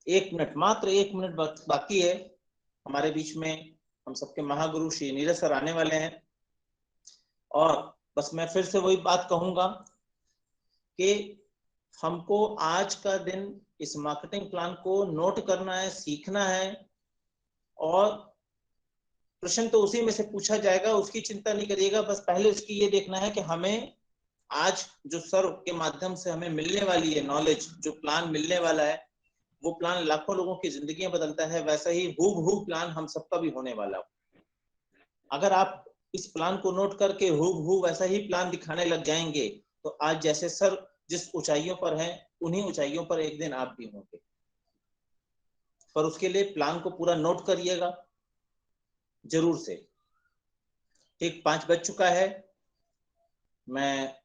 1 minute, मात्र 1 minute बाकी है। हमारे बीच में हम सबके महागुरु श्री नीरज सर आने वाले हैं। और बस मैं फिर से वही बात कहूंगा कि हमको आज का दिन इस मार्केटिंग प्लान को नोट करना है, सीखना है, और प्रश्न तो उसी में से पूछा जाएगा, उसकी चिंता नहीं करिएगा। बस पहले उसकी ये देखना है कि हमें आज जो सर के माध्यम से हमें मिलने वाली है नॉलेज, जो प्लान मिलने वाला है, वो प्लान लाखों लोगों की जिंदगियां बदलता है। वैसा ही हूबहू प्लान हम सबका भी होने वाला हो। अगर आप इस प्लान को नोट करके हूबहू वैसा ही प्लान दिखाने लग जाएंगे तो आज जैसे सर जिस ऊंचाइयों पर हैं, उन्हीं ऊंचाइयों पर एक दिन आप भी होंगे। पर उसके लिए प्लान को पूरा नोट करिएगा जरूर से। ठीक 5 बज चुका है। मैं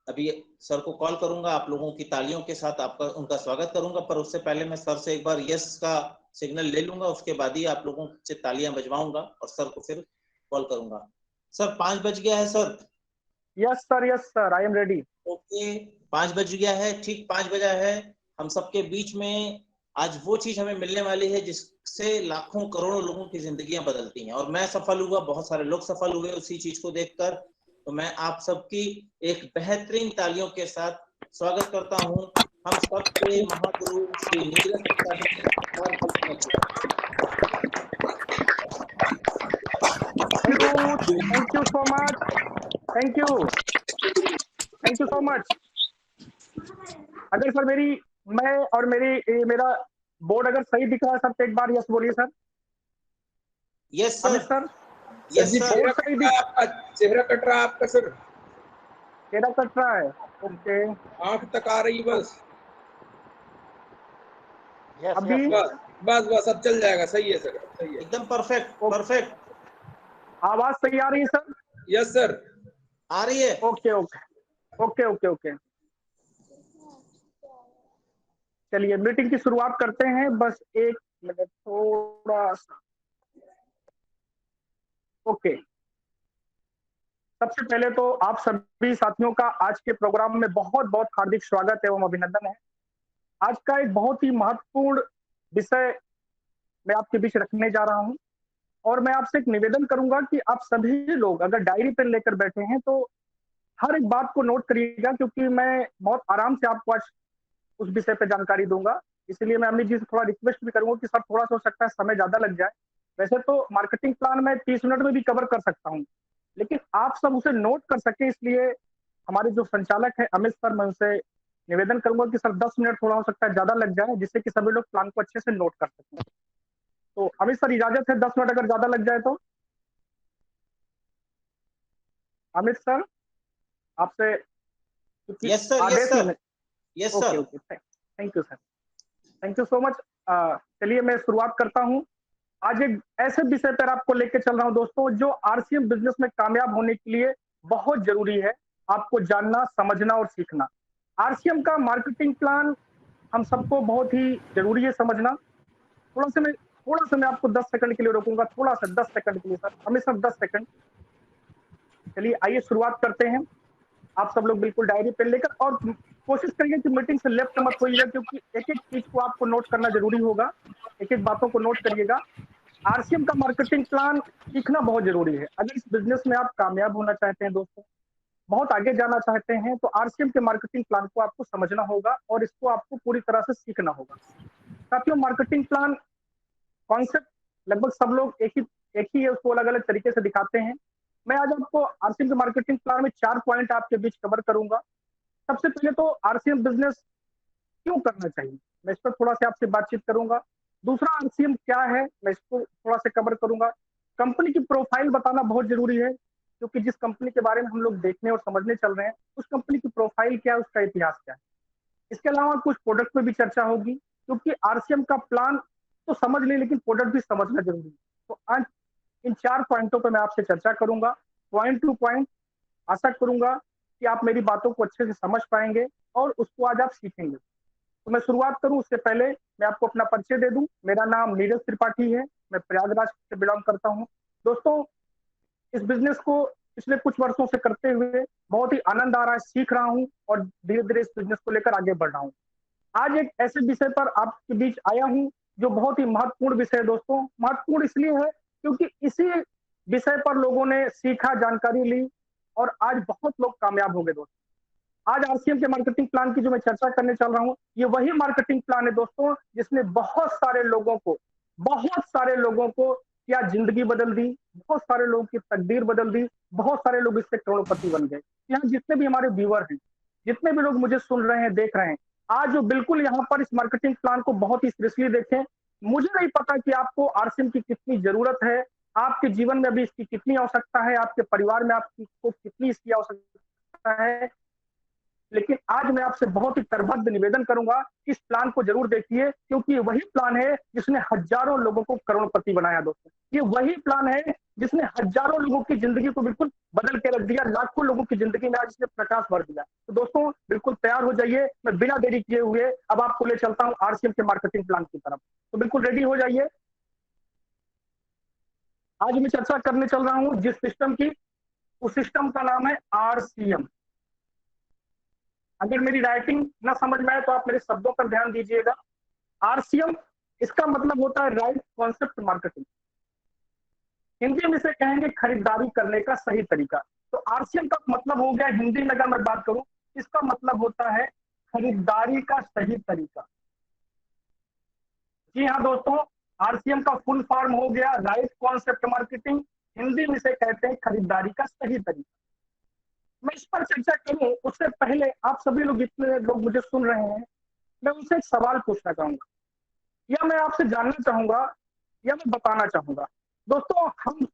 अभी सर को कॉल करूंगा, आप लोगों की तालियों के साथ आपका उनका स्वागत करूंगा। पर उससे पहले मैं सर से एक बार यस का सिग्नल ले लूंगा, उसके बाद ही आप लोगों से तालियां बजवाऊंगा और सर को फिर कॉल करूंगा। सर 5 बज गया है sir. Yes sir, I am ready. Okay, 5 बज गया है। ठीक 5 बजा है। हम सबके बीच में आज वो चीज हमें मिलने वाली है जिससे लाखों करोड़ों लोगों की जिंदगियां बदलती हैं। और मैं सफल हुआ, बहुत सारे लोग सफल हुए उसी चीज को देखकर। तो मैं आप सबकी एक बेहतरीन तालियों के साथ स्वागत करता हूं हम सबके महागुरु Shri Neeraj Tripathi thank you so much, thank you so much. अगर सर मेरा बोर्ड अगर सही दिख रहा है सर तो एक बार यस बोलिए sir. Yes Amit sir. Sir, yes sir. Board सही दिख, आपका चेहरा कट रहा है आपका सर, चेहरा कट रहा है। ओके, आंख तक आ रही बस। अभी बस अब चल जाएगा। सही है सर, सही है, एकदम परफेक्ट परफेक्ट। आवाज सही आ रही है सर? यस सर, आ रही है। Okay okay okay okay okay. चलिए मीटिंग की शुरुआत करते हैं। बस 1 मिनट थोड़ा सा। ओके, सबसे पहले तो आप सभी साथियों का आज के प्रोग्राम में बहुत बहुत हार्दिक स्वागत एवं अभिनंदन है। आज का एक बहुत ही महत्वपूर्ण विषय मैं आपके बीच रखने जा रहा हूं और मैं आपसे एक निवेदन करूंगा कि आप सभी लोग अगर डायरी पेन लेकर बैठे हैं तो हर एक बात को नोट करिएगा, क्योंकि मैं बहुत आराम से आपको आज उस विषय पे जानकारी दूंगा। इसलिए मैं अमित जी से थोड़ा रिक्वेस्ट भी करूंगा कि सर थोड़ा सा हो सकता है समय ज्यादा लग जाए। वैसे तो मार्केटिंग प्लान मैं 30 मिनट में भी कवर कर सकता हूँ, लेकिन आप सब उसे नोट कर सके इसलिए हमारे जो संचालक है अमित सर, मैं उनसे निवेदन करूंगा कि सर 10 मिनट थोड़ा हो सकता है ज्यादा लग जाए, जिससे कि सभी लोग प्लान को अच्छे से नोट कर सकें। तो अमित सर इजाजत है 10 मिनट अगर ज्यादा लग जाए तो? अमित सर आपसे यस सर, आदेश लेने। Yes okay sir. Okay, thank you sir, thank you so much. चलिए मैं शुरुआत करता हूं। आज एक ऐसे विषय पर आपको लेके चल रहा हूं दोस्तों, जो आरसीएम बिजनेस में कामयाब होने के लिए बहुत जरूरी है आपको जानना, समझना और सीखना। आरसीएम का मार्केटिंग प्लान हम सबको बहुत ही जरूरी है समझना। थोड़ा सा मैं आपको 10 सेकंड के लिए रोकूंगा, थोड़ा सा 10 सेकंड के लिए सर, हमेशा 10 सेकंड। चलिए आइए शुरुआत करते हैं। आप सब लोग बिल्कुल डायरी पेन लेकर, और कोशिश करिए कि मीटिंग से लेफ्ट मत होइएगा, क्योंकि एक एक चीज को आपको नोट करना जरूरी होगा। एक एक बातों को नोट करिएगा। आरसीएम का मार्केटिंग प्लान सीखना बहुत जरूरी है। अगर इस बिजनेस में आप कामयाब होना चाहते हैं दोस्तों, बहुत आगे जाना चाहते हैं, तो आरसीएम के मार्केटिंग प्लान को आपको समझना होगा और इसको आपको पूरी तरह से सीखना होगा। साथियों, मार्केटिंग प्लान कॉन्सेप्ट लगभग सब लोग एक ही है, उसको अलग अलग तरीके से दिखाते हैं। मैं आज आपको आरसीएम के मार्केटिंग प्लान में 4 पॉइंट आपके बीच कवर करूंगा। सबसे पहले तो आरसीएम बिजनेस क्यों करना चाहिए, मैं इस पर थोड़ा सा आपसे बातचीत करूंगा। दूसरा, आरसीएम क्या है, मैं इसको थोड़ा सा कवर करूंगा। कंपनी की प्रोफाइल बताना बहुत जरूरी है, क्योंकि जिस कंपनी के बारे में हम लोग देखने और समझने चल रहे हैं, उस कंपनी की प्रोफाइल क्या है, उसका इतिहास क्या है। इसके अलावा कुछ प्रोडक्ट पे भी चर्चा होगी, क्योंकि आरसीएम का प्लान तो समझ लें लेकिन प्रोडक्ट भी समझना जरूरी है। तो आज इन 4 पॉइंटों पर मैं आपसे चर्चा करूंगा, पॉइंट टू पॉइंट। आशा करूंगा कि आप मेरी बातों को अच्छे से समझ पाएंगे और उसको आज आप सीखेंगे। तो मैं शुरुआत करूं उससे पहले मैं आपको अपना परिचय दे दूं। मेरा नाम नीरज त्रिपाठी है, मैं प्रयागराज से बिलोंग करता हूं। दोस्तों, इस बिजनेस को पिछले कुछ वर्षों से करते हुए बहुत ही आनंद आ रहा है, सीख रहा हूं और धीरे धीरे इस बिजनेस को लेकर आगे बढ़ रहा हूं। आज एक ऐसे विषय पर आपके बीच आया हूं जो बहुत ही महत्वपूर्ण विषय है दोस्तों। महत्वपूर्ण इसलिए है क्योंकि इसी विषय पर लोगों ने सीखा, जानकारी ली और आज बहुत लोग कामयाब हो गए दोस्तों। आज आरसीएम के मार्केटिंग प्लान की जो मैं चर्चा करने चल रहा हूं, ये वही मार्केटिंग प्लान है दोस्तों जिसने बहुत सारे लोगों को क्या जिंदगी बदल दी, बहुत सारे लोगों की तकदीर बदल दी, बहुत सारे लोग इससे करोड़पति बन गए। यहाँ जितने भी हमारे व्यूअर हैं, जितने भी लोग मुझे सुन रहे हैं, देख रहे हैं, आज जो बिल्कुल यहाँ पर इस मार्केटिंग प्लान को बहुत ही सीरियसली देखें। मुझे नहीं पता कि आपको आरसीएम की कितनी जरूरत है, आपके जीवन में अभी इसकी कितनी आवश्यकता है, आपके परिवार में आपको कितनी इसकी आवश्यकता है, लेकिन आज मैं आपसे बहुत ही करबद्ध निवेदन करूंगा कि इस प्लान को जरूर देखिए, क्योंकि ये वही प्लान है जिसने हजारों लोगों को करोड़पति बनाया दोस्तों। ये वही प्लान है जिसने हजारों लोगों की जिंदगी को बिल्कुल बदल के रख दिया, लाखों लोगों की जिंदगी में आज इसने प्रकाश भर दिया। तो दोस्तों बिल्कुल तैयार हो जाइए, मैं बिना देरी किए हुए अब आपको ले चलता हूँ आरसीएम के मार्केटिंग प्लान की तरफ। तो बिल्कुल रेडी हो जाइए। आज मैं चर्चा करने चल रहा हूँ जिस सिस्टम की, उस सिस्टम का नाम है आरसीएम। अगर मेरी राइटिंग ना समझ में आए तो आप मेरे शब्दों पर ध्यान दीजिएगा। आरसीएम, इसका मतलब होता है राइट कॉन्सेप्ट मार्केटिंग। हिंदी में इसे कहेंगे खरीदारी करने का सही तरीका। तो आरसीएम का मतलब हो गया, हिंदी में अगर मैं बात करूं, इसका मतलब होता है खरीदारी का सही तरीका। जी हाँ दोस्तों, आरसीएम का फुल फॉर्म हो गया राइट कॉन्सेप्ट मार्केटिंग, हिंदी में इसे कहते हैं खरीदारी का सही तरीका। मैं इस पर चर्चा करूं उससे पहले आप सभी लोग, जितने लोग मुझे सुन रहे हैं, मैं उनसे एक सवाल पूछना चाहूंगा, या मैं आपसे जानना चाहूंगा, या मैं बताना चाहूंगा। दोस्तों, हम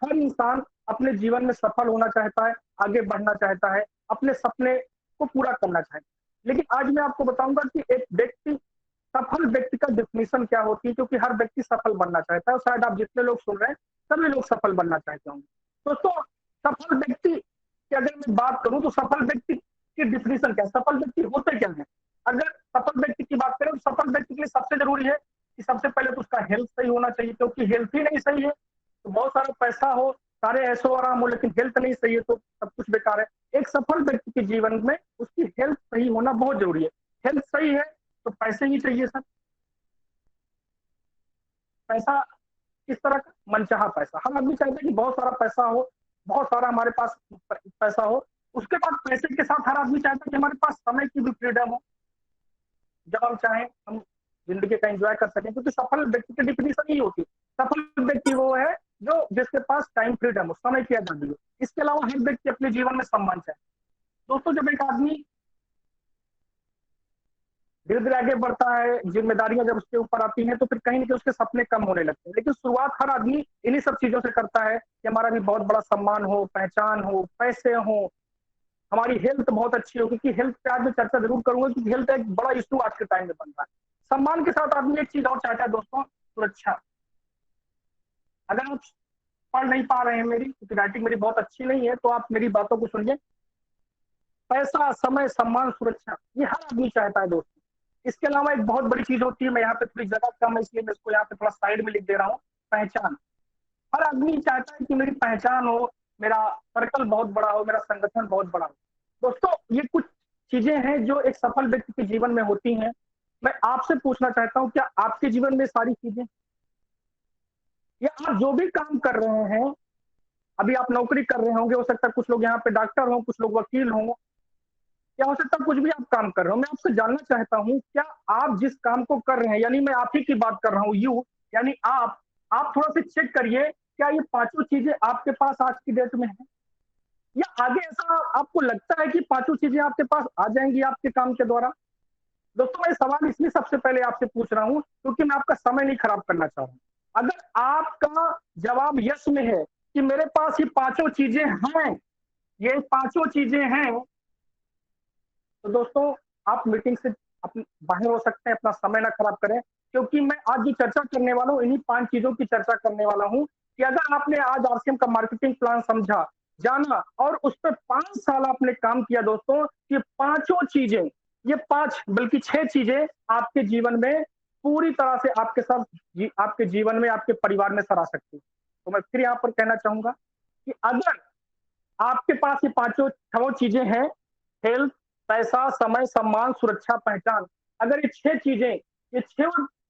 हर इंसान अपने जीवन में सफल होना चाहता है, आगे बढ़ना चाहता है, अपने सपने को पूरा करना चाहता है। लेकिन आज मैं आपको बताऊंगा कि एक व्यक्ति, सफल व्यक्ति का डेफिनेशन क्या होती है, क्योंकि हर व्यक्ति सफल बनना चाहता है और शायद आप जितने लोग सुन रहे हैं सभी लोग सफल बनना चाहते होंगे। दोस्तों, सफल व्यक्ति की अगर मैं बात करूं तो सफल व्यक्ति की डिफिनेशन क्या है, सफल व्यक्ति होते क्या है। अगर सफल व्यक्ति की बात करें तो सफल व्यक्ति के लिए सबसे जरूरी है कि सबसे पहले तो उसका हेल्थ सही होना चाहिए, क्योंकि हेल्थ ही नहीं सही है तो बहुत सारा पैसा हो, सारे ऐशो आराम हो, लेकिन हेल्थ नहीं सही है तो सब कुछ बेकार है। एक सफल व्यक्ति के जीवन में उसकी हेल्थ सही होना बहुत जरूरी है। हेल्थ सही है तो पैसे ही चाहिए सर। पैसा किस तरह का, मनचाहा पैसा। हम आदमी चाहते हैं कि बहुत सारा पैसा हो, बहुत सारा हमारे पास पैसा हो। उसके बाद पैसे के साथ हर आदमी चाहता है कि हमारे पास समय की भी फ्रीडम हो, जब हम चाहें हम जिंदगी का एंजॉय कर सकें, क्योंकि सफल व्यक्ति की डिफिनेशन ही होती है। सफल व्यक्ति वो है जो जिसके पास टाइम फ्रीडम हो, समय की आजादी हो। इसके अलावा हर व्यक्ति अपने जीवन में सम्मान चाहे। दोस्तों, जब एक आदमी धीरे धीरे आगे बढ़ता है, जिम्मेदारियां जब उसके ऊपर आती हैं, तो फिर कहीं ना कहीं उसके सपने कम होने लगते हैं। लेकिन शुरुआत हर आदमी इन्हीं सब चीजों से करता है कि हमारा भी बहुत बड़ा सम्मान हो, पहचान हो, पैसे हो, हमारी हेल्थ बहुत अच्छी हो। क्योंकि हेल्थ पे आज मैं चर्चा जरूर करूंगा, क्योंकि हेल्थ एक बड़ा इशू आज के टाइम में बन रहा है। सम्मान के साथ आदमी एक चीज और चाहता है दोस्तों, सुरक्षा। अगर आप पढ़ नहीं पा रहे हैं मेरी, क्योंकि राइटिंग मेरी बहुत अच्छी नहीं है, तो आप मेरी बातों को सुनिए। पैसा, समय, सम्मान, सुरक्षा, ये हर आदमी चाहता है दोस्तों। इसके अलावा एक बहुत बड़ी चीज होती है, मैं यहाँ पे थोड़ी जगह कम है इसलिए मैं इसको यहाँ पे थोड़ा साइड में लिख दे रहा हूँ, पहचान। हर आदमी चाहता है कि मेरी पहचान हो, मेरा सर्कल बहुत बड़ा हो, मेरा संगठन बहुत बड़ा हो। दोस्तों, ये कुछ चीजें हैं जो एक सफल व्यक्ति के जीवन में होती हैं। मैं आपसे पूछना चाहता हूँ, क्या आपके जीवन में सारी चीजें, या आप जो भी काम कर रहे हैं, अभी आप नौकरी कर रहे होंगे, हो सकता है कुछ लोग यहाँ पे डॉक्टर हों, कुछ लोग वकील हों, क्या हो सकता है कुछ भी आप काम कर रहे हो। मैं आपसे जानना चाहता हूँ, क्या आप जिस काम को कर रहे हैं, यानी मैं आप ही की बात कर रहा हूँ, यू यानी आप थोड़ा सा चेक करिए, क्या ये पांचों चीजें आपके पास आज की डेट में है, या आगे ऐसा आपको लगता है कि पांचों चीजें आपके पास आ जाएंगी आपके काम के द्वारा। दोस्तों, मैं सवाल इसलिए सबसे पहले आपसे पूछ रहा हूँ क्योंकि मैं आपका समय नहीं खराब करना चाह रहा हूँ। अगर आपका जवाब यस में है कि मेरे पास ये पांचों चीजें हैं, ये पांचों चीजें हैं, तो दोस्तों आप मीटिंग से बाहर हो सकते हैं, अपना समय ना खराब करें। क्योंकि मैं आज जो चर्चा करने वाला हूँ, इन्हीं 5 चीजों की चर्चा करने वाला हूँ कि अगर आपने आज आरसीएम का मार्केटिंग प्लान समझा, जाना और उस पर 5 साल आपने काम किया दोस्तों, ये पांचों चीजें, ये 5 बल्कि 6 चीजें आपके जीवन में पूरी तरह से आपके साथ आपके जीवन में, आपके परिवार में सरा सकती है। तो मैं फिर यहाँ पर कहना चाहूंगा कि अगर आपके पास ये पांचों 6 चीजें हैं, हेल्थ, पैसा, समय, सम्मान, सुरक्षा, पहचान, अगर ये 6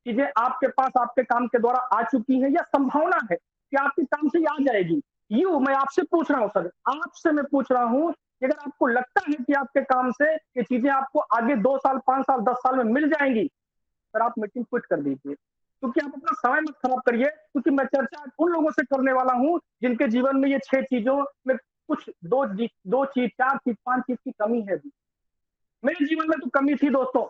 चीजें आपके पास आपके काम के द्वारा आ चुकी है या संभावना है कि आपके काम से ये आ जाएगी, मैं आपसे पूछ रहा हूँ सर, आपसे मैं पूछ रहा हूँ कि अगर आपको लगता है कि आपके काम से ये चीजें आपको आगे 2 साल, 5 साल, 10 साल में मिल जाएंगी, सर आप मीटिंग क्विट कर दीजिए, क्योंकि आप अपना समय मत खराब करिए, क्योंकि मैं चर्चा उन लोगों से करने वाला हूँ जिनके जीवन में ये 6 चीजों में कुछ 2 चीज, 4 चीज, 5 चीज की कमी है भी। मेरे जीवन में तो कमी थी दोस्तों,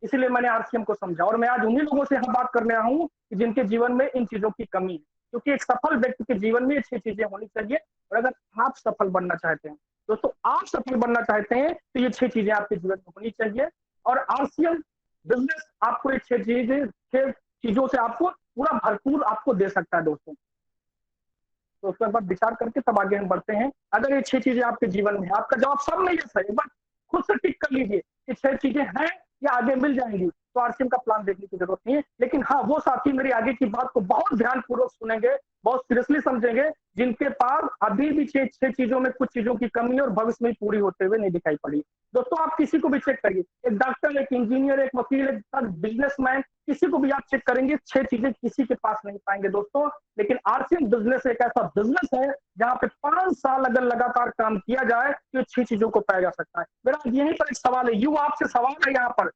इसलिए मैंने आरसीएम को समझा, और मैं आज उन्हीं लोगों से यहाँ बात करने आया हूँ जिनके जीवन में इन चीजों की कमी है, क्योंकि एक सफल व्यक्ति के जीवन में ये 6 चीजें होनी चाहिए। और अगर आप सफल बनना चाहते हैं दोस्तों, आप सफल बनना चाहते हैं तो ये 6 चीजें आपके जीवन में होनी चाहिए, और आरसीएम बिजनेस आपको ये 6 चीजों से आपको पूरा भरपूर आपको दे सकता है दोस्तों। तो उस पर विचार करके तब आगे हम बढ़ते हैं। अगर ये 6 चीजें आपके जीवन में, आपका जवाब सब में यस है, एक बार खुद से टिक कर लीजिए कि 6 चीजें हैं या आगे मिल जाएंगी, तो आरसीएम का प्लान देखने की जरूरत नहीं है। लेकिन हाँ, वो साथी मेरी आगे की बात को बहुत ध्यानपूर्वक सुनेंगे, बहुत सीरियसली समझेंगे, जिनके पास अभी भी 6 चीजों में कुछ चीजों की कमी है और भविष्य में पूरी होते हुए नहीं दिखाई पड़ी। दोस्तों आप किसी को भी चेक करिए, एक डॉक्टर, एक इंजीनियर, एक वकील, एक बिजनेसमैन, किसी को भी आप चेक करेंगे, 6 चीजें किसी के पास नहीं पाएंगे दोस्तों। लेकिन आरसीएम बिजनेस एक ऐसा बिजनेस है जहां पे 5 साल अगर लगातार काम किया जाए तो 6 चीजों को पाया जा सकता है। मेरा यहीं पर एक सवाल है, युवा आपसे सवाल है यहाँ पर,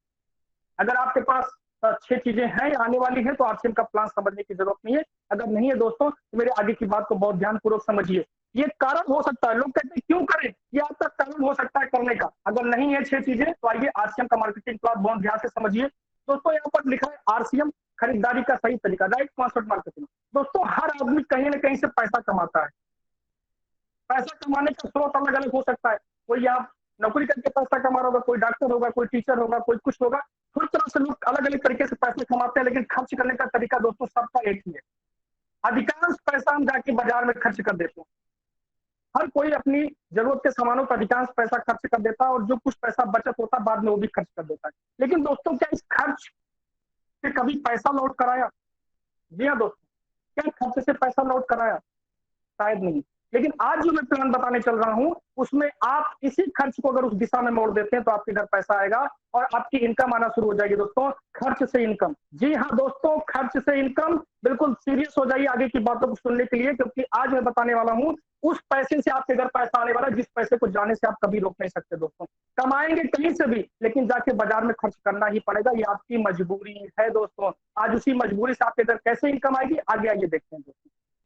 अगर आपके पास 6 चीजें हैं या आने वाली है तो आरसीएम का प्लान समझने की जरूरत नहीं है। अगर नहीं है दोस्तों तो मेरे आगे की बात को बहुत ध्यानपूर्वक समझिए। ये कारण हो सकता है, लोग कहते हैं क्यों करें, ये आपका कारण हो सकता है करने का। अगर नहीं है 6 चीजें तो आइए आरसीएम का मार्केटिंग प्लान बहुत ध्यान से समझिए दोस्तों। यहाँ पर लिखा है आरसीएम खरीदारी का सही तरीका, राइट कॉन्सेप्ट मार्केटिंग। दोस्तों हर आदमी कहीं ना कहीं से पैसा कमाता है, पैसा कमाने का स्रोत अलग अलग हो सकता है, कोई यहाँ नौकरी करके पैसा कमा रहा होगा, कोई डॉक्टर होगा, कोई टीचर होगा, कोई कुछ होगा। हर तरह से लोग अलग अलग तरीके से पैसे कमाते हैं, लेकिन खर्च करने का तरीका दोस्तों सबका एक ही है। अधिकांश पैसा हम जाके बाजार में खर्च कर देते हैं, हर कोई अपनी जरूरत के सामानों पर अधिकांश पैसा खर्च कर देता है, और जो कुछ पैसा बचत होता है बाद में वो भी खर्च कर देता है। लेकिन दोस्तों क्या इस खर्च से कभी पैसा लौट कर आया? जी हाँ दोस्तों, क्या खर्च से पैसा लौट कर आया? शायद नहीं। लेकिन आज जो मैं प्लान बताने चल रहा हूं उसमें आप इसी खर्च को अगर उस दिशा में मोड़ देते हैं तो आपके घर पैसा आएगा और आपकी इनकम आना शुरू हो जाएगी दोस्तों। खर्च से इनकम, जी हाँ दोस्तों, खर्च से इनकम। बिल्कुल सीरियस हो जाइए आगे की बातों को सुनने के लिए, क्योंकि आज मैं बताने वाला हूं उस पैसे से आपके घर पैसा आने वाला है जिस पैसे को जाने से आप कभी रोक नहीं सकते दोस्तों। कमाएंगे कहीं से भी, लेकिन जाके बाजार में खर्च करना ही पड़ेगा, ये आपकी मजबूरी है दोस्तों। आज उसी मजबूरी से आपके घर कैसे इनकम आएगी आगे आइए देखते हैं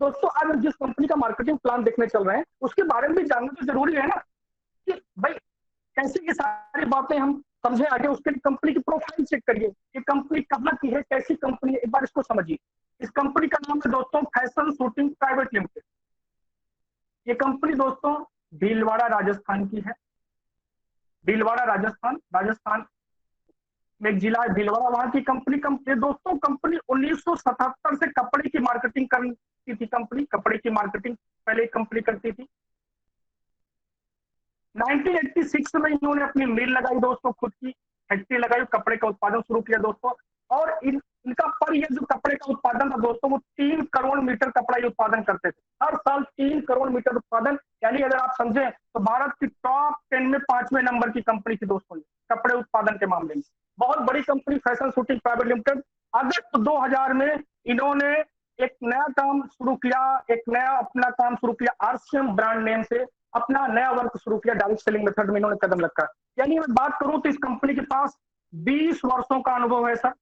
दोस्तों। आज हम जिस कंपनी का मार्केटिंग प्लान देखने चल रहे हैं उसके बारे में भी जानना तो जरूरी है ना, कि भाई कैसे ये सारी बातें हम समझे आगे। उसके लिए कंपनी की प्रोफाइल चेक करिए, ये कंपनी कहाँ की है, कैसी कंपनी है, एक बार इसको समझिए। इस कंपनी का नाम है दोस्तों फैशन शूटिंग प्राइवेट लिमिटेड। ये कंपनी दोस्तों भीलवाड़ा राजस्थान की है। भीलवाड़ा राजस्थान में एक जिला है भीलवाड़ा, वहां की कंपनी दोस्तों। कंपनी 1977 से कपड़े की मार्केटिंग करती थी। कंपनी कपड़े की मार्केटिंग पहले कंपनी करती थी। 1986 में इन्होंने अपनी मिल लगाई दोस्तों, खुद की फैक्ट्री लगाई, कपड़े का उत्पादन शुरू किया दोस्तों। और इनका पर ईयर जो कपड़े का उत्पादन था दोस्तों, वो 3 करोड़ मीटर कपड़ा ये उत्पादन करते थे हर साल। 3 करोड़ मीटर उत्पादन, यानी अगर आप समझें तो भारत की टॉप 10 में 5वें नंबर की कंपनी थी दोस्तों कपड़े उत्पादन के मामले में। बहुत बड़ी company fashion shooting private limited. अगस्त 2000 में इन्होंने एक नया काम शुरू किया, एक नया अपना काम शुरू किया, आरसीएम ब्रांड नेम से अपना नया वर्क शुरू किया। डायरेक्ट सेलिंग मेथड में इन्होंने कदम रखा। यानी मैं बात करूं तो इस कंपनी के पास 20 वर्षों का अनुभव है सर।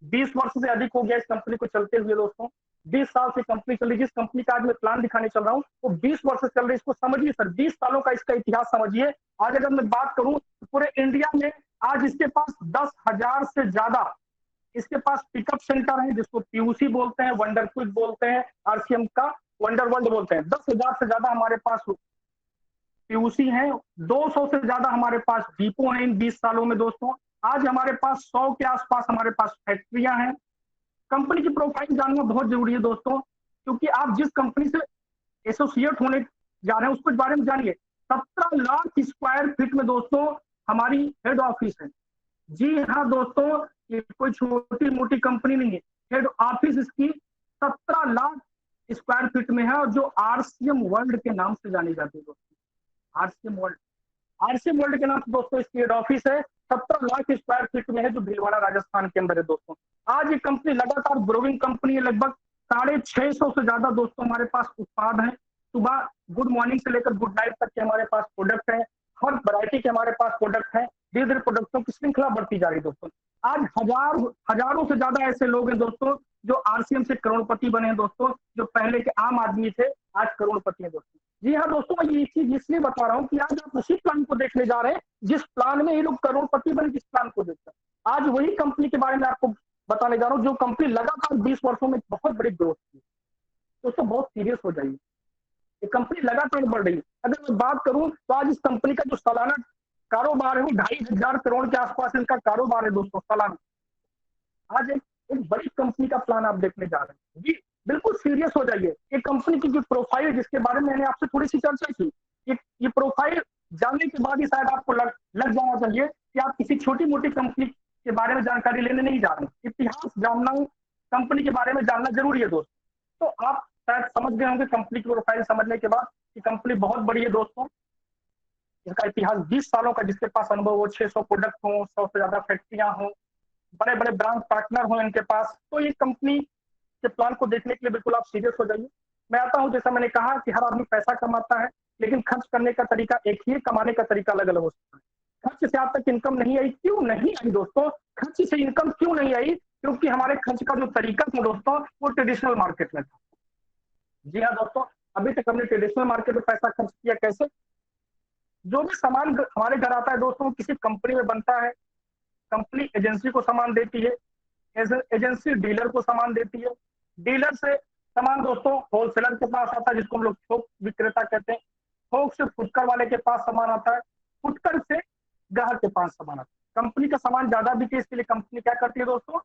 20 वर्ष से अधिक हो गया इस कंपनी को चलते हुए दोस्तों। 20 साल से कंपनी चल रही। जिस कंपनी का आज मैं प्लान दिखाने चल रहा हूँ वो 20 वर्ष से चल रही है। इसको समझिए सर, 20 सालों का इसका इतिहास समझिए। आज अगर मैं बात करूं तो पूरे इंडिया में आज इसके पास 10,000 से ज्यादा इसके पास पिकअप सेंटर है, जिसको पीयूसी बोलते हैं, वंडर क्विक बोलते हैं, आरसीएम का वंडर वर्ल्ड बोलते हैं। 10,000 से ज्यादा हमारे पास पीयूसी है, 200 से ज्यादा हमारे पास डिपो हैं इन 20 सालों में दोस्तों। आज हमारे पास 100 के आसपास हमारे पास फैक्ट्रियां हैं। कंपनी की प्रोफाइल जानना बहुत जरूरी है दोस्तों, क्योंकि आप जिस कंपनी से एसोसिएट होने जा रहे हैं उसके बारे में जानिए। 17 लाख स्क्वायर फीट में दोस्तों हमारी हेड ऑफिस है। जी हाँ दोस्तों, ये कोई छोटी मोटी कंपनी नहीं है। हेड ऑफिस इसकी 17 लाख स्क्वायर फीट में है, और जो आरसीएम वर्ल्ड के नाम से जानी जाती है दोस्तों। आरसीएम वर्ल्ड के नाम से दोस्तों इसकी हेड ऑफिस है। 17 लाख स्क्वायर फीट में है, जो भीलवाड़ा राजस्थान के अंदर है दोस्तों। आज ये कंपनी लगातार ग्रोइंग कंपनी है, लगभग 650 से ज्यादा दोस्तों हमारे पास उत्पाद हैं। सुबह गुड मॉर्निंग से लेकर गुड नाइट तक के हमारे पास प्रोडक्ट है, हर वैरायटी के हमारे पास प्रोडक्ट है। धीरे धीरे प्रोडक्टों की श्रृंखला बढ़ती जा रही है दोस्तों। आज हजारों से ज्यादा ऐसे लोग हैं दोस्तों जो आरसीएम से करोड़पति बने हैं दोस्तों, जो पहले के आम आदमी थे आज करोड़पति हैं दोस्तों। जी हाँ दोस्तों, मैं ये चीज इसलिए बता रहा हूँ कि आज आप उसी प्लान को देखने जा रहे हैं जिस प्लान में ये लोग करोड़पति बने, जिस प्लान को देखकर आज वही कंपनी के बारे में आपको बताने जा रहा हूँ, जो कंपनी लगातार 20 वर्षों में बहुत बड़ी ग्रोथ की। दोस्तों बहुत सीरियस हो जाइए, ये कंपनी लगातार बढ़ रही है। अगर मैं बात करूं तो आज इस कंपनी का जो सालाना कारोबार है वो 2,500 करोड़ के आसपास इनका कारोबार है दोस्तों सालाना। आज एक बड़ी कंपनी का प्लान आप देखने जा रहे हैं। जी बिल्कुल सीरियस हो जाइए। ये कंपनी की जो प्रोफाइल, जिसके बारे में मैंने आपसे थोड़ी सी चर्चा की, ये प्रोफाइल जानने के बाद ही शायद आपको लग जाना चाहिए कि आप किसी छोटी मोटी कंपनी के बारे में जानकारी लेने नहीं जा रहे। इतिहास जानना, कंपनी के बारे में जानना जरूरी है दोस्तों। तो आप शायद समझ गए होंगे कंपनी की प्रोफाइल समझने के बाद कि कंपनी बहुत बड़ी है दोस्तों। इसका इतिहास 20 सालों का, जिसके पास अनुभव हो, 600 प्रोडक्ट हो, 100 से ज्यादा फैक्ट्रियां हो, बड़े बड़े ब्रांच पार्टनर हो इनके पास। तो ये कंपनी के प्लान को देखने के लिए बिल्कुल आप सीरियस हो जाइए। मैं आता हूं, जैसा मैंने कहा कि हर आदमी पैसा कमाता है, लेकिन खर्च करने का तरीका एक ही है, कमाने का तरीका अलग अलग हो सकता है। खर्च से आप तक इनकम नहीं आई, क्यों नहीं आई दोस्तों? खर्च से इनकम क्यों नहीं आई? क्योंकि हमारे खर्च का जो तरीका था दोस्तों वो ट्रेडिशनल मार्केट में था। जी हाँ दोस्तों, अभी तक हमने ट्रेडिशनल मार्केट में पैसा खर्च किया। कैसे? जो भी सामान हमारे घर आता है दोस्तों किसी कंपनी में बनता है, कंपनी एजेंसी को सामान देती है, एजेंसी डीलर को सामान देती है, डीलर से सामान दोस्तों होलसेलर के पास आता है, जिसको हम लोग थोक विक्रेता कहते हैं, थोक से फुटकर वाले के पास सामान आता है, फुटकर से ग्राहक के पास सामान आता है। कंपनी का सामान ज्यादा बिके, इसके लिए कंपनी क्या करती है दोस्तों?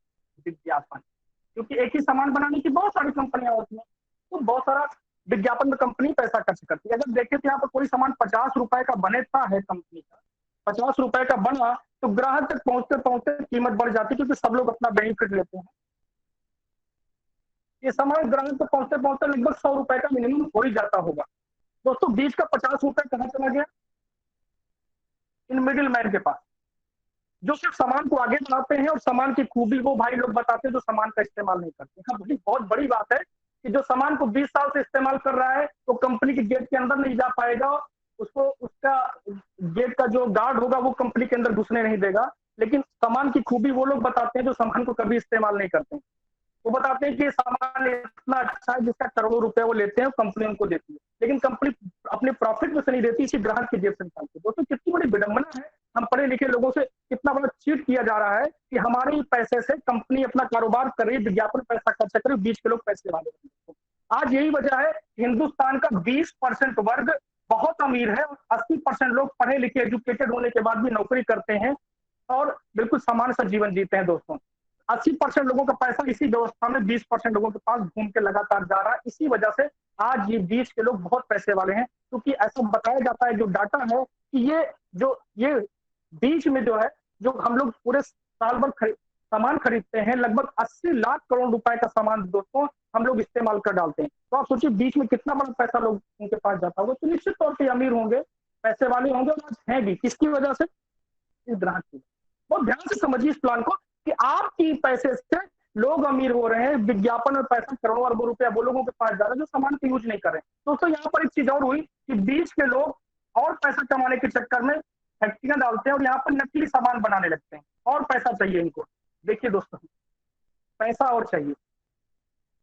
विज्ञापन। क्योंकि एक ही सामान बनाने की बहुत सारी कंपनियां होती हैं, तो बहुत सारा विज्ञापन में कंपनी पैसा खर्च करती है। अगर देखें तो यहाँ पर कोई सामान 50 रुपए का बनेता है, कंपनी का 50 रुपए का बना, तो ग्राहक तक पहुंचते पहुंचते कीमत बढ़ जाती है, क्योंकि सब लोग अपना बेनिफिट लेते हैं। ये सामान ग्राहक तक पहुंचते पहुंचते लगभग 100 रुपए का मिनिमम हो ही जाता होगा दोस्तों। बीच का 50 रुपए कहां चला गया? इन मिडिल मैन के पास, जो सिर्फ सामान को आगे बढ़ाते हैं और सामान की खूबी वो भाई लोग बताते हैं जो सामान का इस्तेमाल नहीं करते। हाँ, बहुत बड़ी बात है कि जो सामान को 20 साल से इस्तेमाल कर रहा है वो कंपनी के गेट के अंदर नहीं जा पाएगा, उसको उसका गेट का जो गार्ड होगा वो कंपनी के अंदर घुसने नहीं देगा। लेकिन सामान की खूबी वो लोग बताते हैं जो सामान को कभी इस्तेमाल नहीं करते। वो बताते हैं कि सामान इतना अच्छा है जिसका करोड़ों रुपए वो लेते हैं, कंपनी उनको देती है, लेकिन कंपनी अपने प्रॉफिट में से नहीं देती, इसी ग्राहक की जेब से निकालती है। दोस्तों कितनी बड़ी विडंबना है, हम पढ़े लिखे लोगों से कितना बड़ा चीट किया जा रहा है कि हमारे पैसे से कंपनी अपना कारोबार कर रही है, विज्ञापन पैसा खर्च कर रही है, बीच के लोग पैसे वाले। आज यही वजह है हिंदुस्तान का 20% वर्ग बहुत अमीर है और 80% लोग पढ़े लिखे एजुकेटेड होने के बाद भी नौकरी करते हैं और बिल्कुल सामान्य सा जीवन जीते हैं दोस्तों। 80% लोगों का पैसा इसी व्यवस्था में 20% लोगों के पास घूम के लगातार जा रहा है। इसी वजह से आज ये बीच के लोग बहुत पैसे वाले हैं, क्योंकि ऐसा बताया जाता है, जो डाटा है कि ये बीच में जो है, जो हम लोग पूरे साल भर सामान खरीदते हैं, लगभग 80 लाख करोड़ रुपए का सामान दोस्तों हम लोग इस्तेमाल कर डालते हैं। तो आप सोचिए बीच में कितना बड़ा पैसा लोग उनके पास जाता होगा। तो निश्चित तौर पर अमीर होंगे, पैसे वाले होंगे, और आज हैं भी। किसकी वजह से? इस ग्राहक की। बहुत ध्यान से समझिए इस प्लान को कि आपकी पैसे से लोग अमीर हो रहे हैं, विज्ञापन में पैसा करोड़ों अरबों रुपया वो लोगों के पास जा रहा है जो सामान को यूज नहीं कर रहे। दोस्तों यहाँ पर एक चीज और हुई कि बीच के लोग और पैसा कमाने के चक्कर में फैक्ट्रियां डालते हैं और यहाँ पर नकली सामान बनाने लगते हैं, और पैसा चाहिए इनको। देखिए दोस्तों, पैसा और चाहिए।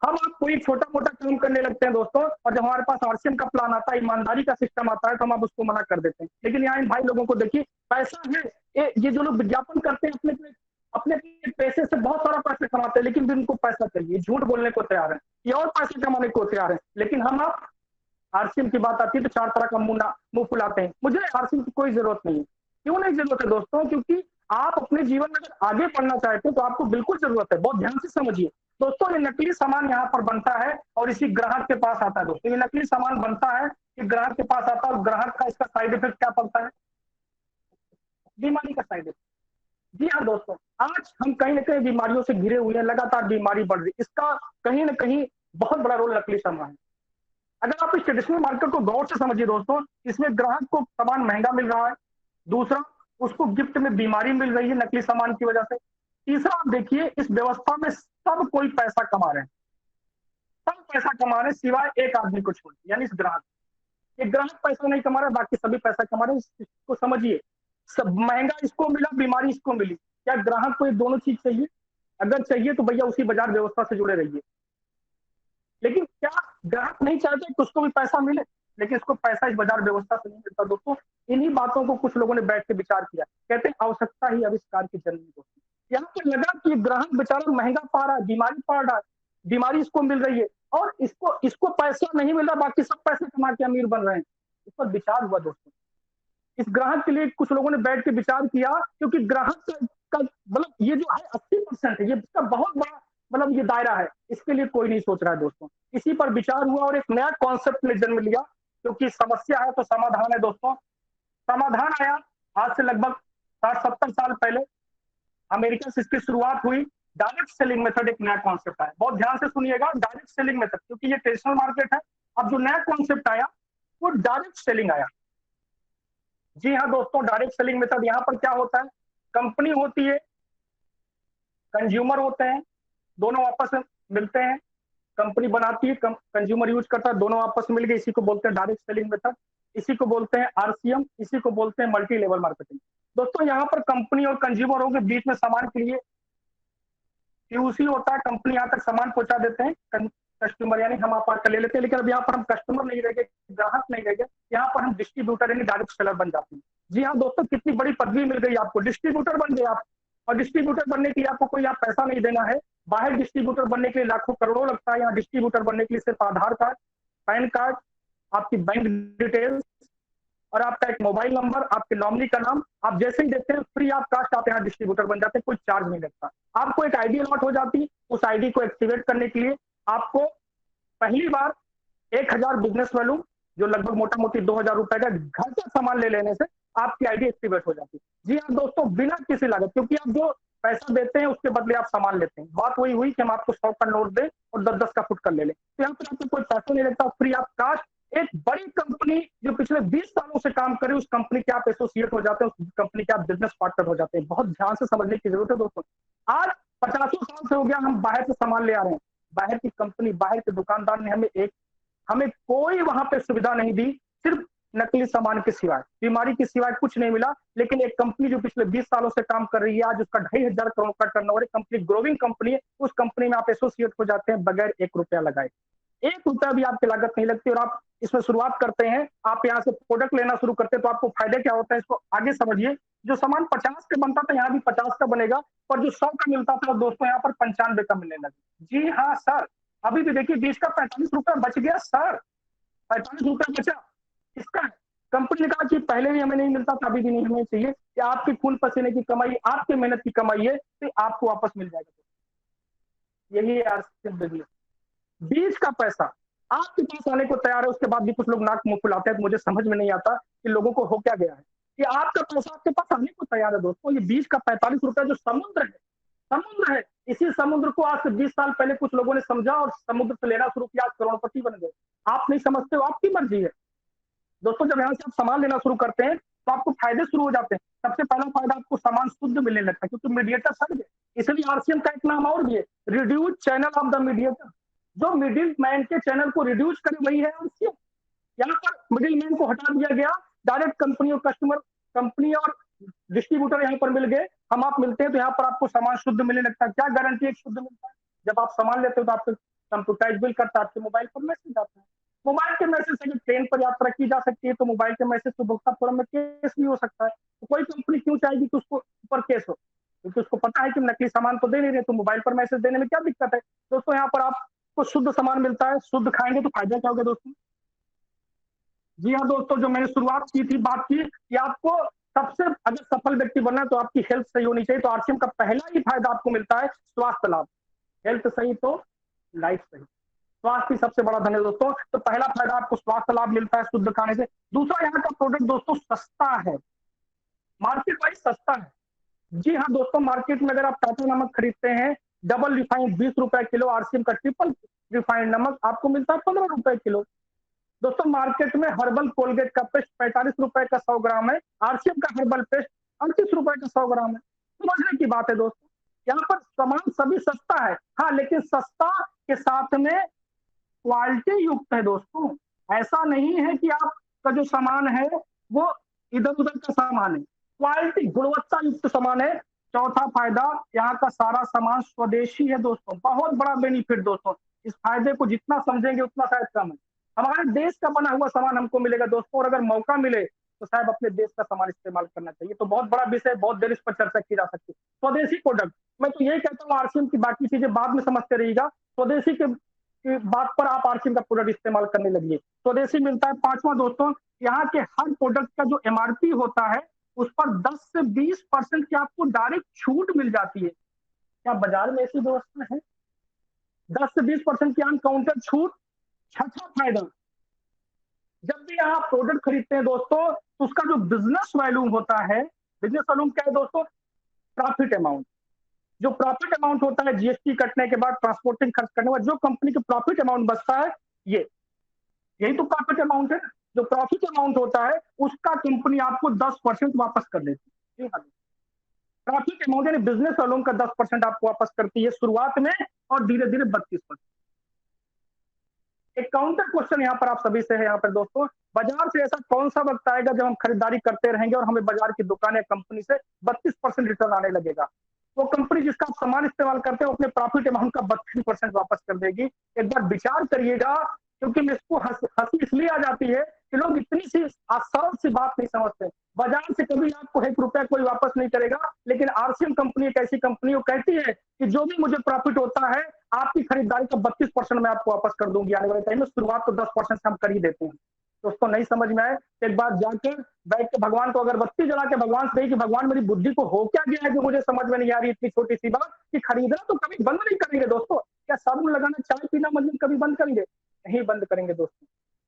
हम आप कोई छोटा मोटा काम करने लगते हैं दोस्तों, और जब हमारे पास आरसीएम का प्लान आता है, ईमानदारी का सिस्टम आता है, तो हम आप उसको मना कर देते हैं। लेकिन यहाँ इन भाई लोगों को देखिए, पैसा है, ये जो लोग विज्ञापन करते हैं अपने पैसे से बहुत सारा पैसा कमाते हैं, लेकिन भी उनको पैसा चाहिए, झूठ बोलने को तैयार है, ये और पैसे कमाने को तैयार है। लेकिन हम आप आरसीएम की बात आती है तो 4 तरह का मुंह फुलाते हैं। मुझे आरसीएम की कोई जरूरत नहीं है। क्यों नहीं जरूरत है दोस्तों? क्योंकि आप अपने जीवन में अगर आगे बढ़ना चाहते हैं तो आपको बिल्कुल जरूरत है। बहुत ध्यान से समझिए दोस्तों, ये नकली सामान यहाँ पर बनता है और इसी ग्राहक के पास आता है। दोस्तों ये नकली सामान बनता है, ये ग्राहक के पास आता है, और ग्राहक का इसका साइड इफेक्ट क्या पड़ता है? बीमारी का साइड इफेक्ट। जी हाँ दोस्तों, आज हम कहीं ना कहीं बीमारियों से घिरे हुए हैं, लगातार बीमारी बढ़ रही। इसका कहीं ना कहीं बहुत बड़ा रोल नकली सामान है। अगर आप इस ट्रेडिशनल मार्केट को गौर से समझिए दोस्तों, इसमें ग्राहक को सामान महंगा मिल रहा है, दूसरा उसको गिफ्ट में बीमारी मिल रही है नकली सामान की वजह से। तीसरा आप देखिए, इस व्यवस्था में सब कोई पैसा कमा रहे हैं, सब पैसा कमा रहे हैं सिवाय एक आदमी को छोड़ के, यानी इस ग्राहक। ये ग्राहक पैसा नहीं कमा रहा है, बाकी सभी पैसा कमा रहे हैं। इसको समझिए, सब महंगा इसको मिला, बीमारी इसको मिली। क्या ग्राहक को ये दोनों चीज चाहिए? अगर चाहिए तो भैया उसी बाजार व्यवस्था से जुड़े रहिए। लेकिन क्या ग्राहक नहीं चाहते कि उसको भी पैसा मिले? लेकिन इसको पैसा इस बाजार व्यवस्था से नहीं मिलता दोस्तों। इन्हीं बातों को कुछ लोगों ने बैठ के विचार किया, कहते हैं आवश्यकता ही आविष्कार की जननी दोस्तों। यहाँ पर लगा कि ग्राहक बेचारा महंगा पा रहा है, बीमारी पा रहा है, बीमारी इसको मिल रही है, और इसको पैसा नहीं मिल रहा, बाकी सब पैसे कमा के अमीर बन रहे हैं। इस पर विचार हुआ दोस्तों। इस ग्राहक के लिए कुछ लोगों ने बैठ के विचार किया, क्योंकि ग्राहक का मतलब ये जो है 80% है, ये इसका बहुत बड़ा मतलब ये दायरा है, इसके लिए कोई नहीं सोच रहा है दोस्तों। इसी पर विचार हुआ और एक नया कॉन्सेप्ट ने जन्म लिया, क्योंकि समस्या है तो समाधान है दोस्तों। समाधान आया आज से लगभग 60-70 साल पहले, अमेरिका से इसकी शुरुआत हुई। डायरेक्ट सेलिंग मेथड एक नया कॉन्सेप्ट आया, बहुत ध्यान से सुनिएगा, डायरेक्ट सेलिंग मेथड, क्योंकि ये ट्रेडिशनल मार्केट है। अब जो नया कॉन्सेप्ट आया वो डायरेक्ट सेलिंग आया। जी हाँ दोस्तों, डायरेक्ट सेलिंग मेथड। यहाँ पर क्या होता है, कंपनी होती है, कंज्यूमर होते हैं, दोनों आपस में मिलते हैं, कंपनी बनाती है, कंज्यूमर यूज करता है, दोनों आपस में मिल गए, इसी को बोलते हैं डायरेक्ट सेलिंग मेथड। इसी को बोलते हैं आरसीएम, इसी को बोलते हैं मल्टी लेवल मार्केटिंग। दोस्तों यहाँ पर कंपनी और कंज्यूमरों के बीच में सामान के लिए क्यूसी होता है, कंपनी यहाँ तक सामान पहुंचा देते हैं, कस्टमर यानी हम आप ले लेते हैं। लेकिन अब यहाँ पर हम कस्टमर नहीं रह गए, ग्राहक नहीं रह गए, यहाँ पर हम डिस्ट्रीब्यूटर यानी डायरेक्ट सेलर बन जाते हैं। जी हाँ दोस्तों, कितनी बड़ी पदवी मिल गई आपको, डिस्ट्रीब्यूटर बन गए आप। और डिस्ट्रीब्यूटर बनने के लिए आपको कोई आप पैसा नहीं देना है। बाहर डिस्ट्रीब्यूटर बनने के लिए लाखों करोड़ों लगता है, यहाँ डिस्ट्रीब्यूटर बनने के लिए सिर्फ आधार कार्ड, पैन कार्ड, आपकी बैंक डिटेल्स और आपका एक मोबाइल नंबर, आपके नॉमिनी का नाम, आप जैसे ही देते हैं फ्री ऑफ कास्ट आप यहाँ डिस्ट्रीब्यूटर बन जाते हैं, कोई चार्ज नहीं लगता। आपको एक आईडी अलॉट हो जाती, उस आईडी को एक्टिवेट करने के लिए आपको पहली बार 1000 बिजनेस वैल्यू, जो लगभग मोटा मोटी 2000 रुपए का घर का सामान ले लेने से आपकी आईडी एक्टिवेट हो जाती है। जी हाँ दोस्तों, बिना किसी लागत, क्योंकि आप जो पैसा देते हैं उसके बदले आप सामान लेते हैं। बात वही हुई कि हम आपको 100 का नोट दें और 10-10 का फुटकर ले लें, तो यहाँ पर आपको कोई पैसा नहीं लगता, फ्री ऑफ कास्ट। एक बड़ी कंपनी जो पिछले 20 सालों से काम कर रही है, उस कंपनी के आप एसोसिएट हो जाते हैं, उस कंपनी के आप बिजनेस पार्टनर हो जाते हैं। बहुत ध्यान से समझने की जरूरत है दोस्तों। आज 50 साल से हो गया हम बाहर से सामान ले आ रहे हैं, बाहर की कंपनी, बाहर के दुकानदार ने हमें कोई वहां पे सुविधा नहीं दी, सिर्फ नकली सामान के सिवाय, बीमारी के सिवाय कुछ नहीं मिला। लेकिन एक कंपनी जो पिछले 20 सालों से काम कर रही है, आज उसका 2500 करोड़ का टर्नओवर, कंपनी ग्रोइंग कंपनी है, उस कंपनी में आप एसोसिएट हो जाते हैं बगैर 1 रुपया लगाए। 1 रुपया भी आपकी लागत नहीं लगती, और आप इसमें शुरुआत करते हैं, आप यहाँ से प्रोडक्ट लेना शुरू करते हैं, तो आपको फायदे क्या होता है इसको आगे समझिए। जो सामान 50 का बनता था, यहाँ भी 50 का बनेगा, और जो 100 का मिलता था दोस्तों यहाँ पर 95 का मिलने लगा। जी हाँ सर, अभी भी देखिए 20 का 45 रुपया बच गया सर, 45 रुपया बचा। इसका कंपनी ने कहा कि पहले भी हमें नहीं मिलता था, अभी भी नहीं हमें चाहिए, कि आपकी खून पसीने की कमाई, आपकी मेहनत की कमाई है, तो आपको वापस मिल जाएगा। यही है आरसीएम बिजनेस। बीच का पैसा आपके पास आने को तैयार है, उसके बाद भी कुछ लोग नाक मुंह फुलाते हैं, तो मुझे समझ में नहीं आता कि लोगों को हो क्या गया है कि आपका पैसा आपके पास आने को तैयार है दोस्तों। ये बीच का 45 रुपया जो समुद्र है, इसी समुद्र को आज से 20 साल पहले कुछ लोगों ने समझा और समुद्र से लेना शुरू किया, आज करोड़पति बन गए। आप नहीं समझते हो, आपकी मर्जी है दोस्तों। जब यहाँ से आप सामान लेना शुरू करते हैं तो आपको फायदे शुरू हो जाते हैं। सबसे पहला फायदा, आपको सामान शुद्ध मिलने लगता है, क्योंकि मीडिएटर हट गए। इसलिए आरसीएम का एक नाम और भी है, reduce channel of the mediator. जो मिडिल मैन के चैनल को रिड्यूस करे वही है आरसीएम। यहाँ पर मिडिल मैन को हटा दिया गया, डायरेक्ट कंपनी और कस्टमर, कंपनी और डिस्ट्रीब्यूटर यहाँ पर मिल गए, हम आप मिलते हैं, तो यहाँ पर आपको सामान शुद्ध मिलने लगता है। क्या गारंटी है शुद्ध मिलता है? जब आप सामान लेते हो तो आपको कंप्यूटराइज बिल करता है, आपके मोबाइल पर मैसेज आता है। मोबाइल के मैसेज से ट्रेन पर यात्रा की जा सकती है, तो मोबाइल के मैसेज से उपभोक्ता फोरम में केस भी हो सकता है। तो कोई कंपनी क्यों चाहेगी कि उसको ऊपर केस हो, क्योंकि उसको पता है कि नकली सामान तो दे नहीं रहे, तो मोबाइल पर मैसेज देने में क्या दिक्कत है दोस्तों। यहाँ पर आपको शुद्ध सामान मिलता है, शुद्ध खाएंगे तो फायदा क्या होगा दोस्तों। जी हाँ दोस्तों, जो मैंने शुरुआत की थी, बात की कि आपको सबसे अगर सफल व्यक्ति बनना है तो आपकी हेल्थ सही होनी चाहिए। तो आरसीएम का पहला ही फायदा आपको मिलता है स्वास्थ्य लाभ। हेल्थ सही तो लाइफ सही, स्वास्थ्य सबसे बड़ा धन है दोस्तों। तो पहला फायदा आपको स्वास्थ्य लाभ मिलता है शुद्ध खाने से। दूसरा, यहाँ का प्रोडक्ट दोस्तों सस्ता है, मार्केट वाइज सस्ता है। जी हाँ दोस्तों, मार्केट में अगर आप टाटा नमक खरीदते हैं डबल रिफाइंड 20 रुपए किलो, आरसीएम का ट्रिपल रिफाइंड नमक आपको मिलता है 15 रुपए किलो। दोस्तों मार्केट में हर्बल कोलगेट का पेस्ट 45 रुपए का 100 ग्राम है, आरसीएम का हर्बल पेस्ट ₹38 का 100 ग्राम है। समझने की बात है दोस्तों, यहाँ पर सामान सभी सस्ता है, हाँ, लेकिन सस्ता के साथ में क्वालिटी युक्त है दोस्तों। ऐसा नहीं है कि आपका जो सामान है वो इधर-उधर का सामान है, क्वालिटी गुणवत्ता युक्त सामान है। चौथा फायदा, यहाँ का सारा सामान स्वदेशी है दोस्तों, बहुत बड़ा बेनिफिट दोस्तों। इस फायदे को जितना समझेंगे उतना शायद कम है। हमारे देश का बना हुआ सामान हमको मिलेगा दोस्तों, और अगर मौका मिले तो शायद अपने देश का सामान इस्तेमाल करना चाहिए। तो बहुत बड़ा विषय, बहुत देर इस पर चर्चा की जा सकती है। स्वदेशी प्रोडक्ट, मैं तो यही कहता हूँ आरसीएम की बाकी चीजें बाद में समझते रहिएगा, स्वदेशी के बात पर आप आरसीएम का प्रोडक्ट इस्तेमाल करने लगिए। स्वदेशी मिलता है। पांचवा दोस्तों, यहाँ के हर प्रोडक्ट का जो एमआरपी होता है उस पर 10 से 20% की आपको डायरेक्ट छूट मिल जाती है। क्या बाजार में ऐसी व्यवस्था है? 10 से 20% की ऑन काउंटर छूट। छठा फायदा, जब भी आप प्रोडक्ट खरीदते हैं दोस्तों तो उसका जो बिजनेस वैल्यूम होता है, बिजनेस वैल्यूम क्या है दोस्तों? Profit amount. जो प्रॉफिट अमाउंट होता है जीएसटी कटने के बाद, ट्रांसपोर्टिंग खर्च करने के बाद जो कंपनी का प्रॉफिट अमाउंट बचता है, यही तो प्रॉफिट अमाउंट है। जो प्रॉफिट अमाउंट होता है उसका कंपनी आपको 10% वापस कर देती है। प्रॉफिट अमाउंट यानी बिजनेस वैल्यूम का 10% आपको वापस करती है शुरुआत में, और धीरे धीरे 32%। एक काउंटर क्वेश्चन यहाँ पर आप सभी से है यहाँ पर दोस्तों, बाजार से ऐसा कौन सा वक्त आएगा जब हम खरीदारी करते रहेंगे और हमें बाजार की दुकान या कंपनी से 32% रिटर्न आने लगेगा? वो कंपनी जिसका आप सामान इस्तेमाल करते हैं अपने प्रॉफिट अमाउंट का 32% वापस कर देगी। एक बार विचार करिएगा, क्योंकि इसको हंसी इसलिए आ जाती है कि लोग इतनी सी सरल सी बात नहीं समझते। बाजार से कभी आपको ₹1 कोई वापस नहीं करेगा, लेकिन आरसीएम कंपनी एक ऐसी कंपनी, वो कहती है कि जो भी मुझे प्रॉफिट होता है आपकी खरीदारी का 32% मैं आपको वापस कर दूंगी आने वाले टाइम में। शुरुआत तो 10% से हम कर ही देते हैं। दोस्तों नहीं समझ में आए, एक बार जाकर बैठ के भगवान को अगरबत्ती जला के भगवान से कि भगवान मेरी बुद्धि को हो क्या गया है जो मुझे समझ में नहीं आ रही इतनी छोटी सी बात कि खरीदना तो कभी बंद नहीं करेंगे दोस्तों। क्या साबुन लगाना, चाय पीना मतलब कभी बंद करेंगे? नहीं बंद करेंगे दोस्तों।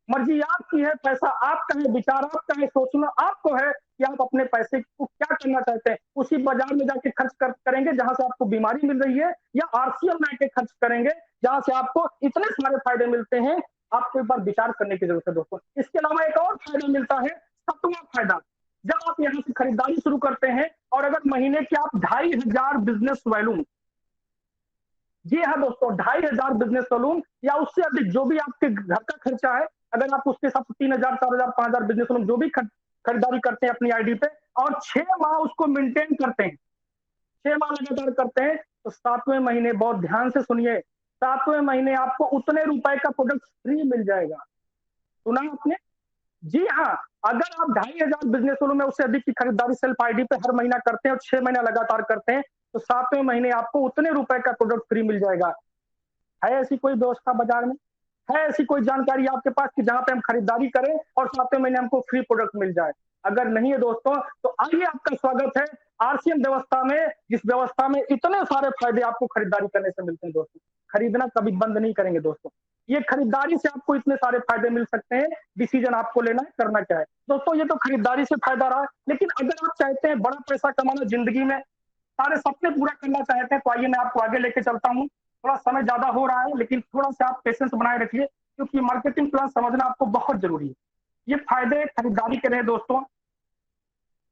मर्जी आपकी है, पैसा आपका है, विचार आपका है, सोचना आपको है कि आप अपने पैसे को क्या करना चाहते हैं। उसी बाजार में जाके खर्च करेंगे जहां से आपको बीमारी मिल रही है, या आरसीएम में आके खर्च करेंगे जहां से आपको इतने सारे फायदे मिलते हैं? आपको एक बार विचार करने की जरूरत है दोस्तों। इसके अलावा एक और फायदा मिलता है, सातवां फायदा। जब आप यहाँ से खरीदारी शुरू करते हैं और अगर महीने के आप 2500 बिजनेस वैल्यूम, जी हाँ दोस्तों, 2500 बिजनेस वैल्यूम या उससे अधिक जो भी आपके घर का खर्चा है, अगर आप उसके साथ 3000, 4000, 5000 बिजनेस वैल्यूम जो भी खरीदारी करते हैं अपनी आईडी पे, और 6 माह उसको मेंटेन करते हैं, 6 माह लगातार करते हैं, तो 7वें महीने, बहुत ध्यान से सुनिए, 7वें महीने आपको उतने रुपए का प्रोडक्ट फ्री मिल जाएगा। सुना आपने? जी हाँ, अगर आप 2500 बिजनेस वैल्यूम में उससे अधिक की खरीदारी सेल्फ आईडी पे हर महीना करते हैं और 6 महीना लगातार करते हैं, तो 7वें महीने आपको उतने रुपए का प्रोडक्ट फ्री मिल जाएगा। है ऐसी कोई व्यवस्था बाजार में? है ऐसी कोई जानकारी आपके पास कि जहां पे हम खरीदारी करें और 7वें महीने हमको फ्री प्रोडक्ट मिल जाए? अगर नहीं है दोस्तों, तो आइए, आपका स्वागत है आरसीएम व्यवस्था में, जिस व्यवस्था में इतने सारे फायदे आपको खरीदारी करने से मिलते हैं दोस्तों। खरीदना कभी बंद नहीं करेंगे दोस्तों। ये खरीदारी से आपको इतने सारे फायदे मिल सकते हैं, डिसीजन आपको लेना है, करना क्या है दोस्तों। ये तो खरीदारी से फायदा रहा, लेकिन अगर आप चाहते हैं बड़ा पैसा कमाना, जिंदगी में सारे सपने पूरा करना चाहते हैं, तो आइए मैं आपको आगे लेके चलता हूँ। थोड़ा समय ज्यादा हो रहा है, लेकिन थोड़ा सा आप पेशेंस बनाए रखिए, क्योंकि मार्केटिंग प्लान समझना आपको बहुत जरूरी है। ये फायदे खरीदारी के रहे दोस्तों।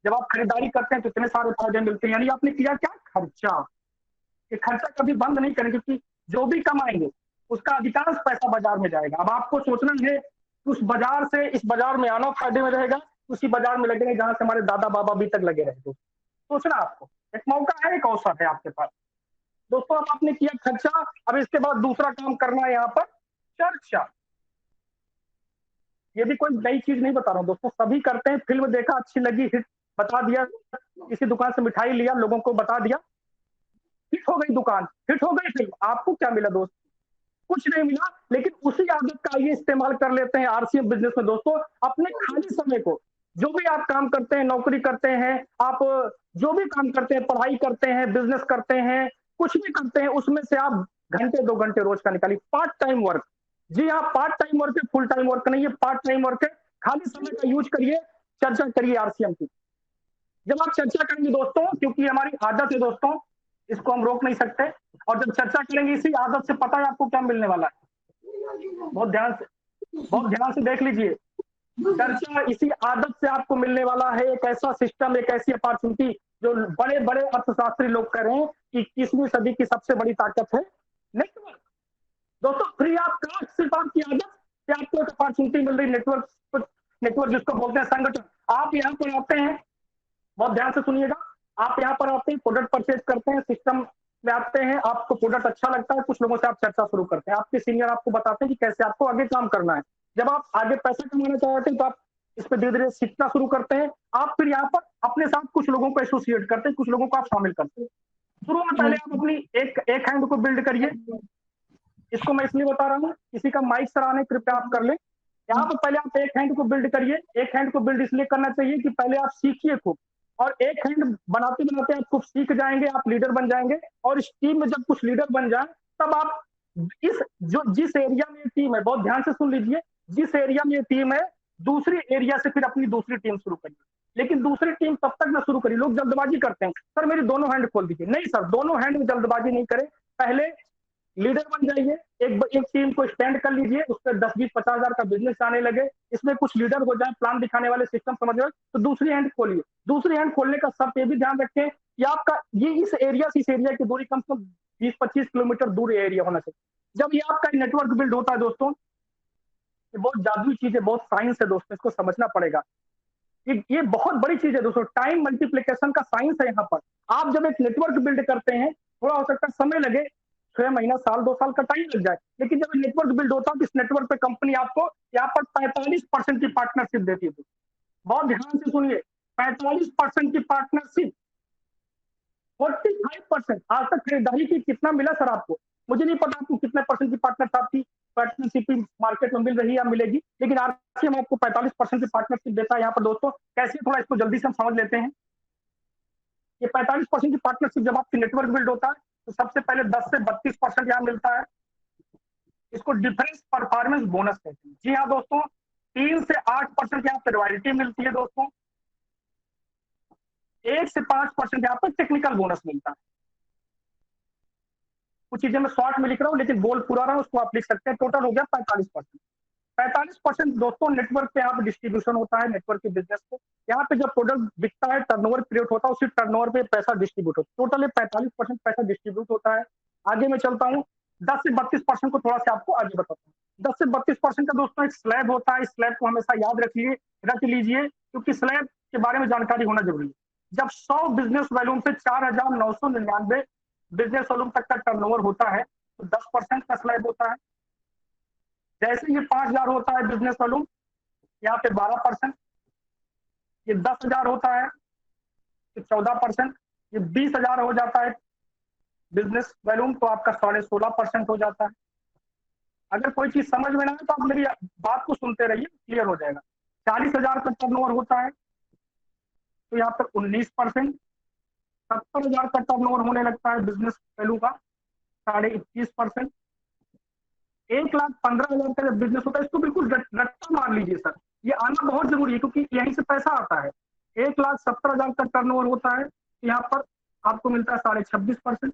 जब आप खरीदारी करते हैं तो इतने सारे फायदे मिलते हैं, यानी आपने किया क्या? खर्चा। ये खर्चा कभी बंद नहीं करेंगे, क्योंकि जो भी कमाएंगे उसका अधिकांश पैसा बाजार में जाएगा। अब आपको सोचना है उस बाजार से इस बाजार में आना फायदे में रहेगा, उसी बाजार में लगेंगे जहां से हमारे दादा बाबा अभी तक लगे रहे। सोचना आपको एक मौका है, एक अवसर है आपके पास दोस्तों। अब आपने किया खर्चा, अब इसके बाद दूसरा काम करना है यहाँ पर चर्चा। ये भी कोई नई चीज नहीं बता रहा हूँ दोस्तों, सभी करते हैं। फिल्म देखा, अच्छी लगी, हिट, बता दिया, किसी दुकान से मिठाई लिया, लोगों को बता दिया, हिट हो गई दुकान, हिट हो गई फिल्म। आपको क्या मिला दोस्त? कुछ नहीं मिला। लेकिन उसी आदत का ये इस्तेमाल कर लेते हैं आरसीएम बिजनेस में दोस्तों। अपने खाली समय को, जो भी आप काम करते हैं, नौकरी करते हैं, आप जो भी काम करते हैं, पढ़ाई करते हैं, बिजनेस करते हैं, कुछ भी करते हैं, उसमें से आप घंटे 2 घंटे रोज का निकालिए। पार्ट टाइम वर्क, जी हाँ, पार्ट टाइम वर्क है, फुल टाइम वर्क नहीं है, पार्ट टाइम वर्क है। खाली समय का यूज करिए, चर्चा करिए आरसीएम की। जब आप चर्चा करेंगे दोस्तों, क्योंकि हमारी आदत है दोस्तों, इसको हम रोक नहीं सकते, और जब चर्चा करेंगे इसी आदत से, पता है आपको क्या मिलने वाला है? बहुत ध्यान से देख लीजिए। चर्चा इसी आदत से आपको मिलने वाला है, एक ऐसा सिस्टम, एक ऐसी अपॉर्चुनिटी जो बड़े बड़े अर्थशास्त्री लोग कह रहे हैं कि 21वीं सदी की सबसे बड़ी ताकत है नेटवर्क। दोस्तों फ्री ऑफ कॉस्ट, सिर्फ आपकी आदत से आपको एक अपॉर्चुनिटी मिल रही, नेटवर्क, नेटवर्क जिसको बोलते हैं संगठन। आप यहाँ पर आते हैं, बहुत ध्यान से सुनिएगा, आप यहाँ पर आते हैं, प्रोडक्ट परचेज करते हैं, सिस्टम में आते हैं, आपको प्रोडक्ट अच्छा लगता है, कुछ लोगों से आप चर्चा शुरू करते हैं, आपके सीनियर आपको बताते हैं कि कैसे आपको आगे काम करना है। जब आप आगे पैसा कमाना चाहते हैं तो आप इस पर धीरे धीरे सीखना शुरू करते हैं। आप फिर यहाँ पर अपने साथ कुछ लोगों को एसोसिएट करते हैं, कुछ लोगों को आप शामिल करते हैं। शुरू में पहले आप अपनी एक हैंड को बिल्ड करिए। इसको मैं इसलिए बता रहा हूँ, किसी का माइक सर आने कृपया आप कर ले। यहाँ पर पहले आप एक हैंड को बिल्ड करिए। एक हैंड को बिल्ड इसलिए करना चाहिए कि पहले आप सीखिए खूब, और एक हैंड बनाते बनाते आप खूब सीख जाएंगे, आप लीडर बन जाएंगे। और इस टीम में जब कुछ लीडर बन जाए तब आप जिस एरिया में टीम है, बहुत ध्यान से सुन लीजिए, जिस एरिया में टीम है दूसरी एरिया से फिर अपनी दूसरी टीम शुरू करिए। लेकिन दूसरी टीम तब तक ना शुरू करिए, लोग जल्दबाजी करते हैं, सर मेरी दोनों हैंड खोल दीजिए। नहीं सर, दोनों हैंड में जल्दबाजी नहीं करें, पहले लीडर बन जाइए, एक टीम को स्टैंड कर लीजिए, उस पर 10-20-50 हजार का बिजनेस आने लगे, इसमें कुछ लीडर हो जाए, प्लान दिखाने वाले, सिस्टम समझ रहे, तो दूसरी हैंड खोलिए। दूसरी हैंड खोलने का शर्त ये भी ध्यान रखें कि आपका ये इस एरिया की दूरी कम से कम 20-25 किलोमीटर दूर एरिया होना चाहिए। जब ये आपका नेटवर्क बिल्ड होता है दोस्तों, ये बहुत जादुई चीज है, बहुत साइंस है दोस्तों, इसको समझना पड़ेगा। ये बहुत बड़ी चीज है दोस्तों, टाइम मल्टीप्लिकेशन का साइंस है यहाँ पर। आप जब एक नेटवर्क बिल्ड करते हैं, थोड़ा हो सकता है समय लगे, 6 महीना, साल, 2 साल का टाइम लग जाए, लेकिन जब नेटवर्क बिल्ड होता है तो इस नेटवर्क पे कंपनी आपको यहाँ पर 45% की पार्टनरशिप देती है। बहुत ध्यान से सुनिए, 45% की पार्टनरशिप, 45%। आज तक खरीदारी की कितना मिला सर आपको? मुझे नहीं पता आपको कितने परसेंट की पार्टनरशिप मार्केट में मिल रही है या मिलेगी, लेकिन आरसीएम आपको 45% की पार्टनरशिप देता है यहाँ पर दोस्तों। कैसे, थोड़ा इसको जल्दी से हम समझ लेते हैं। ये 45% की पार्टनरशिप जब आपकी नेटवर्क बिल्ड होता है तो सबसे पहले 10 से 32% यहाँ मिलता है। इसको डिफरेंस परफॉर्मेंस बोनस कहते हैं। जी हाँ दोस्तों, 3 से 8% यहाँ पे रॉयल्टी मिलती है दोस्तों। 1 से 5% यहाँ पर टेक्निकल बोनस मिलता है। कुछ चीजें मैं शॉर्ट में लिख रहा हूँ लेकिन बोल पूरा रहा हूँ, उसको आप लिख सकते हैं। टोटल हो गया 45%। 45% दोस्तों नेटवर्क पे यहाँ पे डिस्ट्रीब्यूशन होता है, नेटवर्क के बिजनेस पे। यहाँ पे जब प्रोडक्ट बिकता है, टर्नओवर क्रिएट होता है, उसी टर्नओवर पे पैसा डिस्ट्रीब्यूट होता है। टोटल 45% पैसा डिस्ट्रीब्यूट होता है। आगे मैं चलता हूँ, 10 से 32% को थोड़ा सा आपको आगे बताता हूँ। 10 से 32% का दोस्तों एक स्लैब होता है। इस स्लैब को हमेशा याद रख लीजिए, क्योंकि स्लैब के बारे में जानकारी होना जरूरी है। जब 100 बिजनेस वॉल्यूम से 4,999 बिजनेस वॉल्यूम तक का टर्नओवर होता है तो 10% का स्लैब होता है। जैसे ये 5,000 होता है बिजनेस वॉल्यूम, यहाँ पे 12%। ये 10,000 होता है तो 14%। ये 20,000 हो जाता है बिजनेस वॉल्यूम तो आपका 16.5% हो जाता है। अगर कोई चीज समझ में ना आए तो आप मेरी बात को सुनते रहिए, क्लियर हो जाएगा। 40,000 का टर्नओवर होता है तो यहाँ पर 19%। 70,000 का टर्नओवर होने लगता है बिजनेस वैल्यू का, 21.5%। 1,15,000 का जब बिजनेस होता है, इसको बिल्कुल रट्टा मार लीजिए सर, ये आना बहुत जरूरी है क्योंकि यहीं से पैसा आता है। 1,70,000 का टर्नओवर होता है, यहाँ पर आपको मिलता है 26.5%।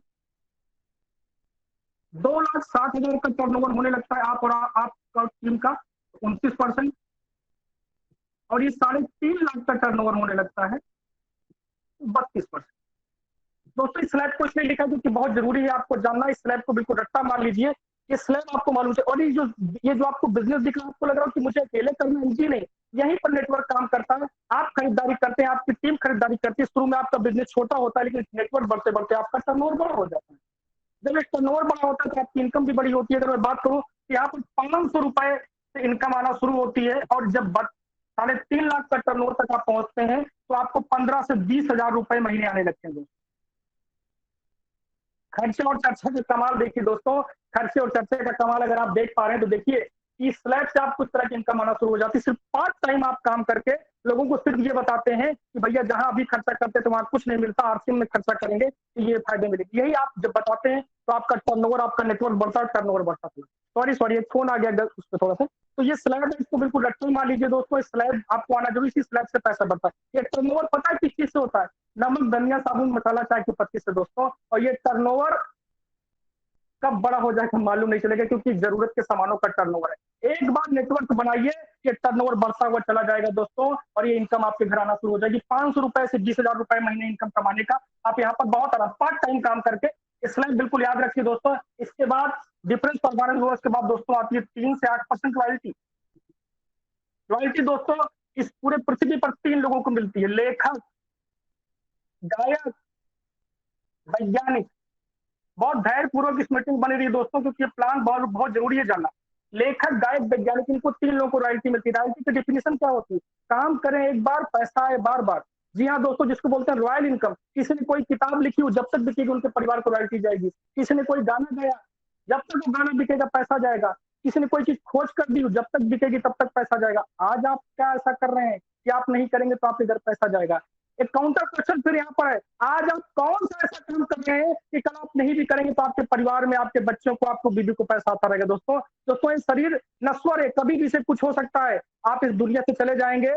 2,60,000 का टर्नओवर होने लगता है आप और आपका टीम का, 29%। और ये 3.5 लाख का टर्नओवर होने लगता है, 32%। दोस्तों इस स्लैब को इसलिए लिखा क्योंकि बहुत जरूरी है आपको जानना। इस स्लैब को बिल्कुल रट्टा मार लीजिए, ये स्लैब आपको मालूम है। और ये जो आपको बिजनेस दिख रहा है, आपको लग रहा है कि मुझे अकेले करना है, जी नहीं, यहीं पर नेटवर्क काम करता है। आप खरीदारी करते हैं, आपकी टीम खरीदारी करती है। शुरू में आपका बिजनेस छोटा होता है, लेकिन नेटवर्क बढ़ते बढ़ते आपका टर्नओवर बड़ा हो जाता है। जब एक टर्नओवर बड़ा होता है तो आपकी इनकम भी बड़ी होती है। अगर मैं बात करूं तो यहाँ पर 500 रुपए से इनकम आना शुरू होती है, और जब 3.5 लाख का टर्नओवर तक आप पहुंचते हैं तो आपको 15 से 20,000 रुपए महीने आने लगते हैं। खर्चे और चर्चा का कमाल देखिए दोस्तों, खर्चे और चर्चे का कमाल अगर आप देख पा रहे हैं तो देखिए इस स्लैब से आप कुछ तरह की इनकम आना शुरू हो जाती है। सिर्फ पार्ट टाइम आप काम करके लोगों को सिर्फ ये बताते हैं कि भैया जहां अभी खर्चा करते तो वहां कुछ नहीं मिलता, आरसीएम में खर्चा करेंगे तो ये फायदे मिलेंगे। यही आप जब बताते हैं तो आपका टर्नओवर, आपका नेटवर्क बढ़ता है, टर्नओवर बढ़ता है। सॉरी एक फोन आ गया उस पर थोड़ा सा। तो ये स्लैब है, इसको बिल्कुल रट्टा मार लीजिए दोस्तों। इस स्लैब आपको आना जरूरी, इसी स्लैब से पैसा बढ़ता है। ये टर्नओवर पता है किस चीज से होता है? नमक, धनिया, साबुन, मसाला, चाय की पत्ती से दोस्तों। और ये टर्नओवर कब बड़ा हो जाएगा मालूम नहीं चलेगा, क्योंकि जरूरत के सामानों का टर्नओवर है। एक बार नेटवर्क बनाइए, ये टर्नओवर बढ़ता हुआ चला जाएगा दोस्तों, और ये इनकम आपके घर आना शुरू हो जाएगी। 500 रुपए से 20,000 रुपए महीने इनकम कमाने का आप यहाँ पर बहुत आराम पार्ट टाइम काम करके, इसलिए बिल्कुल याद रखिए दोस्तों। इसके बाद डिफरेंस परफॉर्मेंस हुआ, उसके बाद दोस्तों आती है 3 से 8% रॉयल्टी। रॉयल्टी दोस्तों इस पूरे पृथ्वी पर 3 लोगों को मिलती है, लेखक, गायक, वैज्ञानिक। बहुत धैर्य पूर्वक इस मीटिंग बनी रही दोस्तों, क्योंकि ये प्लान बहुत बहुत जरूरी है जानना। लेखक, गायक, वैज्ञानिक, इनको 3 लोगों को रॉयल्टी मिलती है। रॉयल्टी की डेफिनेशन क्या होती है? काम करें एक बार, पैसा आए बार बार। जी हाँ दोस्तों, जिसको बोलते हैं रॉयल इनकम। किसी ने कोई किताब लिखी हो, जब तक बिकेगी उनके परिवार को रॉयल्टी जाएगी। किसी ने कोई गाना गाया, जब तक वो गाना बिकेगा पैसा जाएगा। किसी ने कोई चीज खोज कर दी हो, जब तक बिकेगी तब तक पैसा जाएगा। आज आप क्या ऐसा कर रहे हैं कि आप नहीं करेंगे तो आपके घर पैसा जाएगा? एक काउंटर क्वेश्चन फिर यहाँ पर है, आज आप कौन सा ऐसा काम कर रहे हैं कि कल आप नहीं भी करेंगे तो आपके परिवार में, आपके बच्चों को, आपको, बीबी को पैसा आता रहेगा? दोस्तों दोस्तों ये शरीर नश्वर है, कभी भी से कुछ हो सकता है। आप इस दुनिया से चले जाएंगे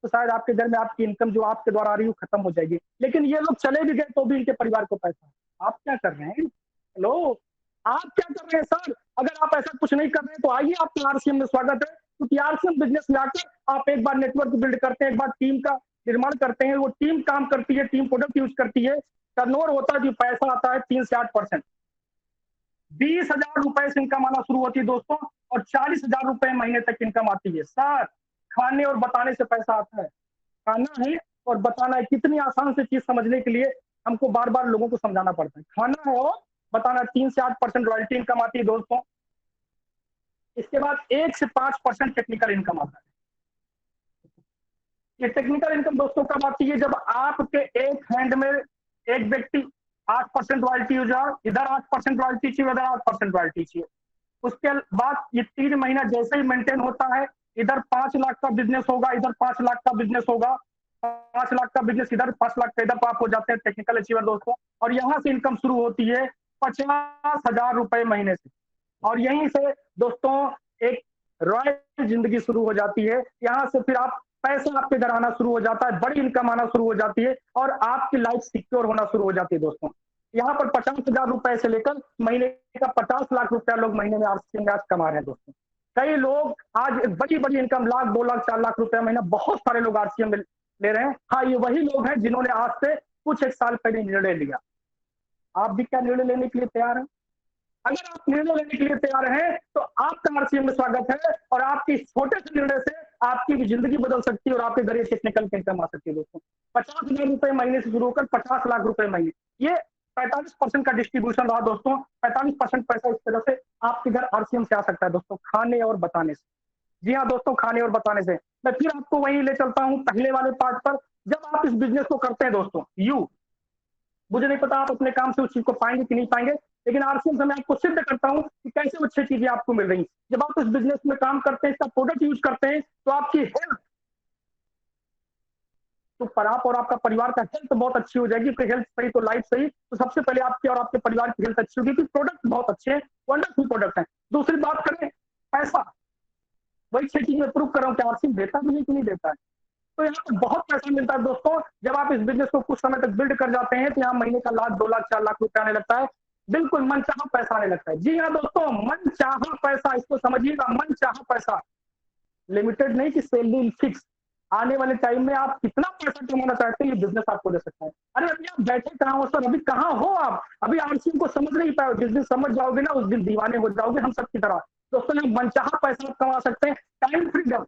तो शायद आपके घर में आपकी इनकम जो आपके द्वारा आ रही है खत्म हो जाएगी, लेकिन ये लोग चले भी गए तो भी इनके परिवार को पैसा। आप क्या कर रहे हैं? हेलो, आप क्या कर रहे हैं सर? अगर आप ऐसा कुछ नहीं कर रहे हैं तो आइए, आपका आरसीएम में स्वागत है। क्योंकि आरसीएम बिजनेस में आकर आप एक बार नेटवर्क बिल्ड करते हैं, एक बार टीम का निर्माण करते हैं, वो टीम काम करती है, टीम प्रोडक्ट यूज करती है, टर्नओवर होता है, जो पैसा आता है 3 से 8%। 20,000 रुपए से इनकम आना शुरू होती है दोस्तों, और 40,000 रुपए महीने तक इनकम आती है। सर खाने और बताने से पैसा आता है। खाना है और बताना है, कितनी आसान से चीज समझने के लिए हमको बार बार लोगों को समझाना पड़ता है। खाना है और बताना, 3 से 8% रॉयल्टी इनकम आती है दोस्तों। इसके बाद 1 से 5% टेक्निकल इनकम आता है। ये टेक्निकल इनकम दोस्तों कब आती है? जब आपके एक हैंड में एक व्यक्ति 8% रॉयल्टी हो जाए, इधर 8% रॉयल्टी चाहिए, उधर 8% रॉयल्टी चाहिए। उसके बाद ये 3 महीना जैसे ही मेंटेन होता है, इधर 5 लाख का बिजनेस होगा, इधर 5 लाख का बिजनेस होगा, 5 लाख का बिजनेस इधर, 5 लाख का इधर, आप हो जाते हैं टेक्निकल अचीवर दोस्तों। और यहाँ से इनकम शुरू होती है 50,000 रुपए महीने से, और यहीं से दोस्तों एक रॉयल जिंदगी शुरू हो जाती है। यहाँ से फिर आप पैसा आपके घर आना शुरू हो जाता है, बड़ी इनकम आना शुरू हो जाती है, और आपकी लाइफ सिक्योर होना शुरू हो जाती है दोस्तों। यहाँ पर 50,000 रुपए से लेकर महीने का 50 लाख रुपया लोग महीने में आरसीएम में आज कमा रहे हैं दोस्तों। कई लोग आज बड़ी बड़ी इनकम 1 लाख, 2 लाख, 4 लाख रुपया महीना बहुत सारे लोग आरसीएम में ले रहे हैं। हाँ, ये वही लोग हैं जिन्होंने आज से कुछ एक साल पहले निर्णय लिया। आप भी क्या निर्णय लेने के लिए तैयार हैं? अगर आप निर्णय लेने के लिए तैयार हैं तो आपका आरसीएम में स्वागत है, और आपकी छोटे से निर्णय से आपकी भी जिंदगी बदल सकती है, और आपके घर टेक्निकल इनकम आ सकती है दोस्तों। 50,000 रुपए महीने से शुरू होकर 50 लाख रुपए महीने, ये 45% का डिस्ट्रीब्यूशन रहा दोस्तों। 45% पैसा इस तरह से आपके घर आरसीएम से आ सकता है दोस्तों, खाने और बताने से। जी हाँ दोस्तों, खाने और बताने से। मैं फिर आपको वहीं ले चलता हूँ पहले वाले पार्ट पर। जब आप इस बिजनेस को करते हैं दोस्तों, मुझे नहीं पता आप अपने काम से उस चीज को पाएंगे कि नहीं पाएंगे, लेकिन आरसीएम से मैं आपको सिद्ध करता हूं कि कैसे अच्छी चीजें आपको मिल रही हैं। जब आप इस बिजनेस में काम करते हैं, इसका प्रोडक्ट यूज करते हैं, तो आपकी हेल्थ, तो पर आप और आपका परिवार का हेल्थ बहुत अच्छी हो जाएगी। हेल्थ सही तो लाइफ सही। तो सबसे पहले आपकी और आपके परिवार की हेल्थ अच्छी होगी, क्योंकि प्रोडक्ट बहुत अच्छे हैं, वंडरफुल प्रोडक्ट है। दूसरी बात करें पैसा, वही 6 चीज में प्रूव कर रहा हूँ कि आरसीएम देता भी है कि नहीं देता है। तो यहाँ पर बहुत पैसा मिलता है दोस्तों। जब आप इस बिजनेस को कुछ समय तक बिल्ड कर जाते हैं तो यहाँ महीने का 1 लाख, 2 लाख, 4 लाख रुपया आने लगता है। बिल्कुल मनचाहा पैसा आने लगता है। जी हाँ दोस्तों, मनचाहा पैसा, इसको समझिएगा, मनचाहा पैसा। लिमिटेड नहीं कि सैलरी फिक्स। आने वाले टाइम में आप कितना पैसा कमाना चाहते हैं, ये बिजनेस आपको दे सकता है। अरे अभी आप बैठे कहाँ हो सर? अभी कहाँ हो आप? अभी आरसीएम को समझ नहीं पाए। जिस दिन समझ जाओगे ना, उस दिन दीवाने हो जाओगे हम सबकी तरह। दोस्तों यहाँ मनचाहा पैसा कमा सकते हैं। टाइम फ्रीडम,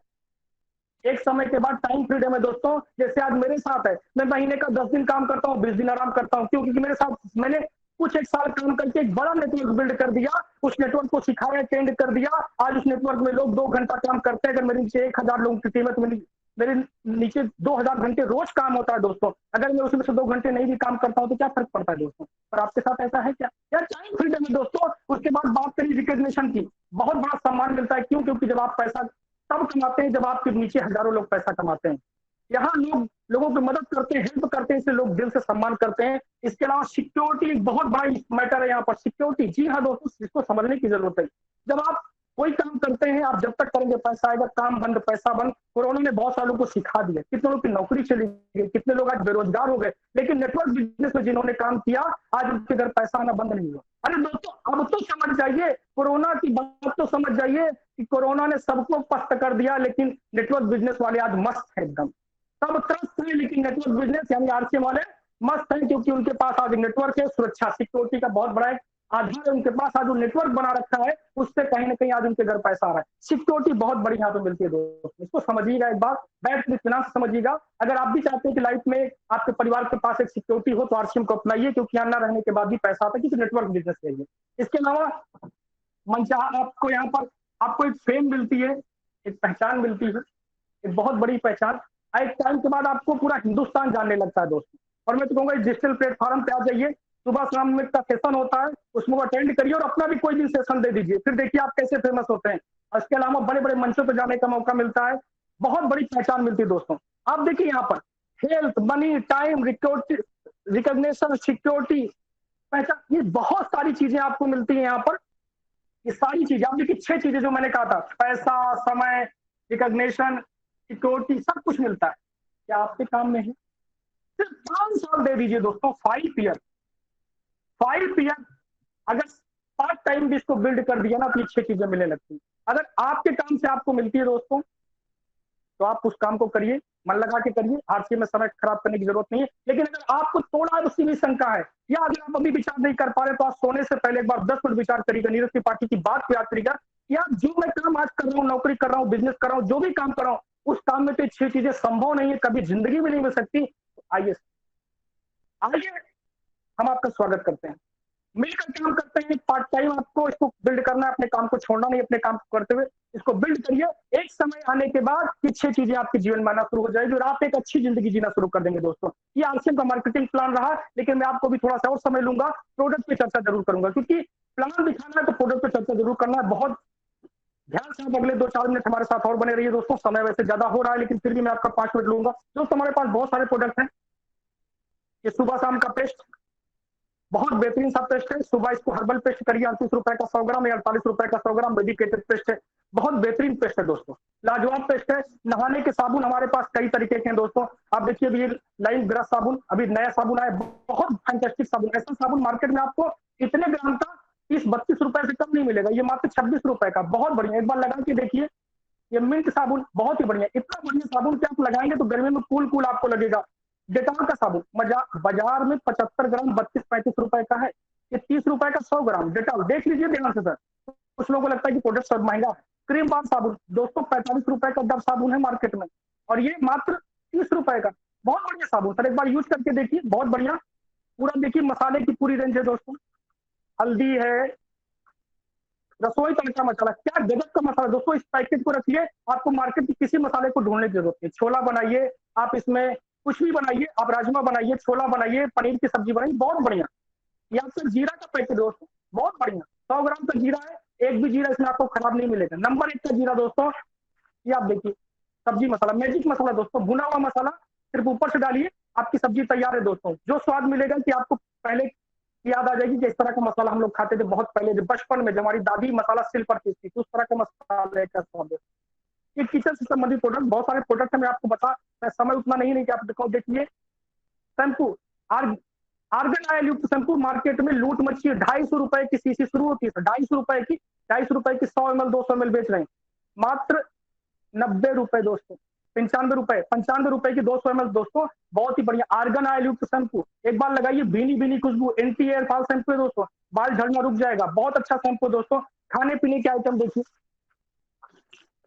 एक समय के बाद टाइम फ्रीडम है दोस्तों। जैसे आज मेरे साथ है, मैं महीने का 10 दिन काम करता हूँ, 20 दिन आराम करता हूँ। क्योंकि मेरे साथ मैंने कुछ एक साल काम करके एक बड़ा नेटवर्क बिल्ड कर दिया, उस नेटवर्क को सिखाया, ट्रेंड कर दिया। आज उस नेटवर्क में लोग 2 घंटा काम करते हैं। अगर मेरे नीचे 1,000 लोगों की टीम है तो मेरे नीचे 2,000 घंटे रोज काम होता है दोस्तों। अगर मैं उसमें से 2 घंटे नहीं भी काम करता हूँ तो क्या फर्क पड़ता है दोस्तों? पर आपके साथ ऐसा है क्या? यार टाइम फ्रीडम है दोस्तों। उसके बाद बात करी रिकॉग्निशन की, बहुत बड़ा सम्मान मिलता है। क्यों? क्योंकि जब आप पैसा तब कमाते हैं जब आपके नीचे हजारों लोग पैसा कमाते हैं। यहाँ लोगों की मदद करते हैं, हेल्प करते हैं, इसलिए लोग दिल से सम्मान करते हैं। इसके अलावा सिक्योरिटी बहुत बड़ा मैटर है यहाँ पर। सिक्योरिटी, जी हाँ दोस्तों, इसको समझने की जरूरत है। जब आप कोई काम करते हैं आप, जब तक करेंगे पैसा आएगा, काम बंद पैसा बंद। कोरोना ने बहुत सालों को सिखा दिया, कितने लोग की नौकरी चली गई, कितने लोग आज बेरोजगार हो गए, लेकिन नेटवर्क बिजनेस में जिन्होंने काम किया आज उनके घर पैसा आना बंद नहीं हुआ। अरे दोस्तों अब तो समझ जाइए, कोरोना की बात तो समझ जाइए कि कोरोना ने सबको पस्त कर दिया, लेकिन नेटवर्क बिजनेस वाले आज मस्त है एकदम। सब त्रस्त है, लेकिन नेटवर्क बिजनेस यानी आरसीएम वाले मस्त है, क्योंकि उनके पास आज नेटवर्क है, सुरक्षा सिक्योरिटी का बहुत बड़ा आधार है उनके पास, आज जो नेटवर्क बना रखा है उससे कहीं ना कहीं आज उनके घर पैसा आ रहा है। सिक्योरिटी बहुत बड़ी यहाँ पे मिलती है दोस्तों, इसको समझिएगा एक बार, बैठ के फिनांस समझिएगा। अगर आप भी चाहते हैं कि लाइफ में आपके परिवार के पास एक सिक्योरिटी हो तो आरसीएम को अपनाइए, क्योंकि यहाँ न रहने के बाद भी पैसा आता है, क्योंकि नेटवर्क बिजनेस है। इसके अलावा मनचाहा आपको यहाँ पर आपको एक फेम मिलती है, एक पहचान मिलती है, एक बहुत बड़ी पहचान। एक टाइम के बाद आपको पूरा हिंदुस्तान जानने लगता है दोस्तों। और मैं तो कहूंगा डिजिटल प्लेटफॉर्म पे आ जाइए, सुबह शाम में का सेशन होता है, उसमें अटेंड करिए और अपना भी कोई दिन सेशन दे दीजिए, फिर देखिए आप कैसे फेमस होते हैं। इसके अलावा बड़े बड़े मंचों पर जाने का मौका मिलता है, बहुत बड़ी पहचान मिलती है दोस्तों। आप देखिए यहाँ पर health, money, time, recognition, security, पहचान, ये बहुत सारी चीजें आपको मिलती है यहाँ पर। ये सारी चीजें आप देखिए, 6 चीजें जो मैंने कहा था, पैसा, समय, रिकॉग्निशन, सिक्योरिटी, सब कुछ मिलता है। क्या आपके काम में है? सिर्फ 5 साल दे दीजिए दोस्तों, 5 ईयर। 5 ईयर अगर पार्ट टाइम भी इसको बिल्ड कर दिया ना तो ये 6 चीजें मिलने लगती है। अगर आपके काम से आपको मिलती है दोस्तों तो आप उस काम को करिए, मन लगा के करिए, आरसीएम में समय खराब करने की जरूरत नहीं है। लेकिन अगर आपको थोड़ा उसी में शंका है या अगर आप अभी विचार नहीं कर पा रहे तो आप सोने से पहले एक बार 10 मिनट विचार करिएगा, नीरज त्रिपाठी की बात को याद करिएगा कि आप जो मैं काम आज कर रहा हूँ, नौकरी कर रहा हूँ, बिजनेस कर रहा हूँ, जो भी काम कर रहा हूँ, उस काम में तो 6 चीजें संभव नहीं है, कभी जिंदगी में नहीं मिल सकती। आइए आइए हम आपका स्वागत करते हैं, मिलकर काम करते हैं। पार्ट टाइम आपको इसको बिल्ड करना है, अपने काम को छोड़ना नहीं, अपने काम को करते हुए इसको बिल्ड करिए। एक समय आने के बाद ये 6 चीजें आपके जीवन में आना शुरू हो जाएगी और आप एक अच्छी जिंदगी जीना शुरू कर देंगे दोस्तों। ये आरसीएम का मार्केटिंग प्लान रहा, लेकिन मैं आपको भी थोड़ा सा और समय लूंगा, प्रोडक्ट पे चर्चा जरूर करूंगा, क्योंकि प्लान दिखाना है तो प्रोडक्ट पे चर्चा जरूर करना है। बहुत ध्यान से आप अगले 2-4 मिनट हमारे साथ और बने रहिए दोस्तों। समय वैसे ज्यादा हो रहा है, लेकिन फिर भी मैं आपका 5 मिनट लूंगा। दोस्तों हमारे पास बहुत सारे प्रोडक्ट हैं। ये सुबह शाम का पेस्ट बहुत बेहतरीन सा पेस्ट है। सुबह इसको हर्बल पेस्ट करिए, 38 रुपए का 100 ग्राम या 48 रुपए का 100 ग्राम मेडिकेटेड पेस्ट है, बहुत बेहतरीन पेस्ट है दोस्तों, लाजवाब पेस्ट है। नहाने के साबुन हमारे पास कई तरीके के हैं दोस्तों। आप देखिए अभी लाइन ब्रश साबुन, अभी नया साबुन आया, बहुत फैंटास्टिक साबुन। ऐसा साबुन मार्केट में आपको इतने ग्राम का 30-32 रुपए से कम नहीं मिलेगा, ये मात्र 26 रुपए का, बहुत बढ़िया। एक बार लगा के देखिए, ये मिंट साबुन बहुत ही बढ़िया, इतना बढ़िया साबुन कि आप लगाएंगे तो गर्मी में कूल कूल आपको लगेगा। डेटॉल का साबुन बाजार में 75 ग्राम 32-35 रुपए का है, ये 30 रुपए का 100 ग्राम डेटॉल। देख लीजिए ध्यान से सर, कुछ लोगों को लगता है कि प्रोडक्ट सब महंगा है। क्रीम बार साबुन दोस्तों 45 रुपए का डब साबुन है मार्केट में, और ये मात्र 30 रुपए का, बहुत बढ़िया साबुन सर, एक बार यूज करके देखिए, बहुत बढ़िया। पूरा देखिए मसाले की पूरी रेंज है दोस्तों, हल्दी है, रसोई तड़का मसाला, क्या गजब का मसाला दोस्तों। इस पैकेट को रखिए, आपको मार्केट के किसी मसाले को ढूंढने की जरूरत नहीं। छोला बनाइए आप, इसमें कुछ भी बनाइए आप, राजमा बनाइए, छोला बनाइए, पनीर की सब्जी बनाइए, बहुत बढ़िया। ये आपका जीरा का पैकेट दोस्तों, बहुत बढ़िया, 100 ग्राम का जीरा है, एक भी जीरा इसमें आपको खराब नहीं मिलेगा, नंबर 1 का जीरा दोस्तों। ये आप देखिए सब्जी मसाला, मैजिक मसाला दोस्तों, भुना हुआ मसाला सिर्फ ऊपर से डालिए, आपकी सब्जी तैयार है दोस्तों। जो स्वाद मिलेगा कि आपको पहले याद आ जाएगी कि इस तरह का मसाला हम लोग खाते थे बहुत पहले, जब बचपन में, जब हमारी दादी मसाला सिल पर पीसती थी, उस तरह का मसाला का स्वाद है। ये किचन से संबंधित प्रोडक्ट, बहुत सारे प्रोडक्ट है, मैं आपको बता, मैं समय उतना नहीं कि आप देखिए शैम्पू, आर्गन ऑयल युक्त शैम्पू मार्केट में लूट मची है, 250 रुपए की सीसी शुरू होती है, 250 रुपए की, 250 रुपए की 100 ml 200 ml बेच रहे हैं, मात्र 90 रुपए दोस्तों, 95 रुपए की 200 ml दोस्तों, बहुत ही बढ़िया आर्गन ऑयल युक्त शैम्पू। एक बार लगाइए, भीनी भीनी खुशबू, एंटी हेयर फॉल शैम्पू है दोस्तों, बाल झड़ना रुक जाएगा, बहुत अच्छा शैम्पू दोस्तों। खाने पीने के आइटम देखिए,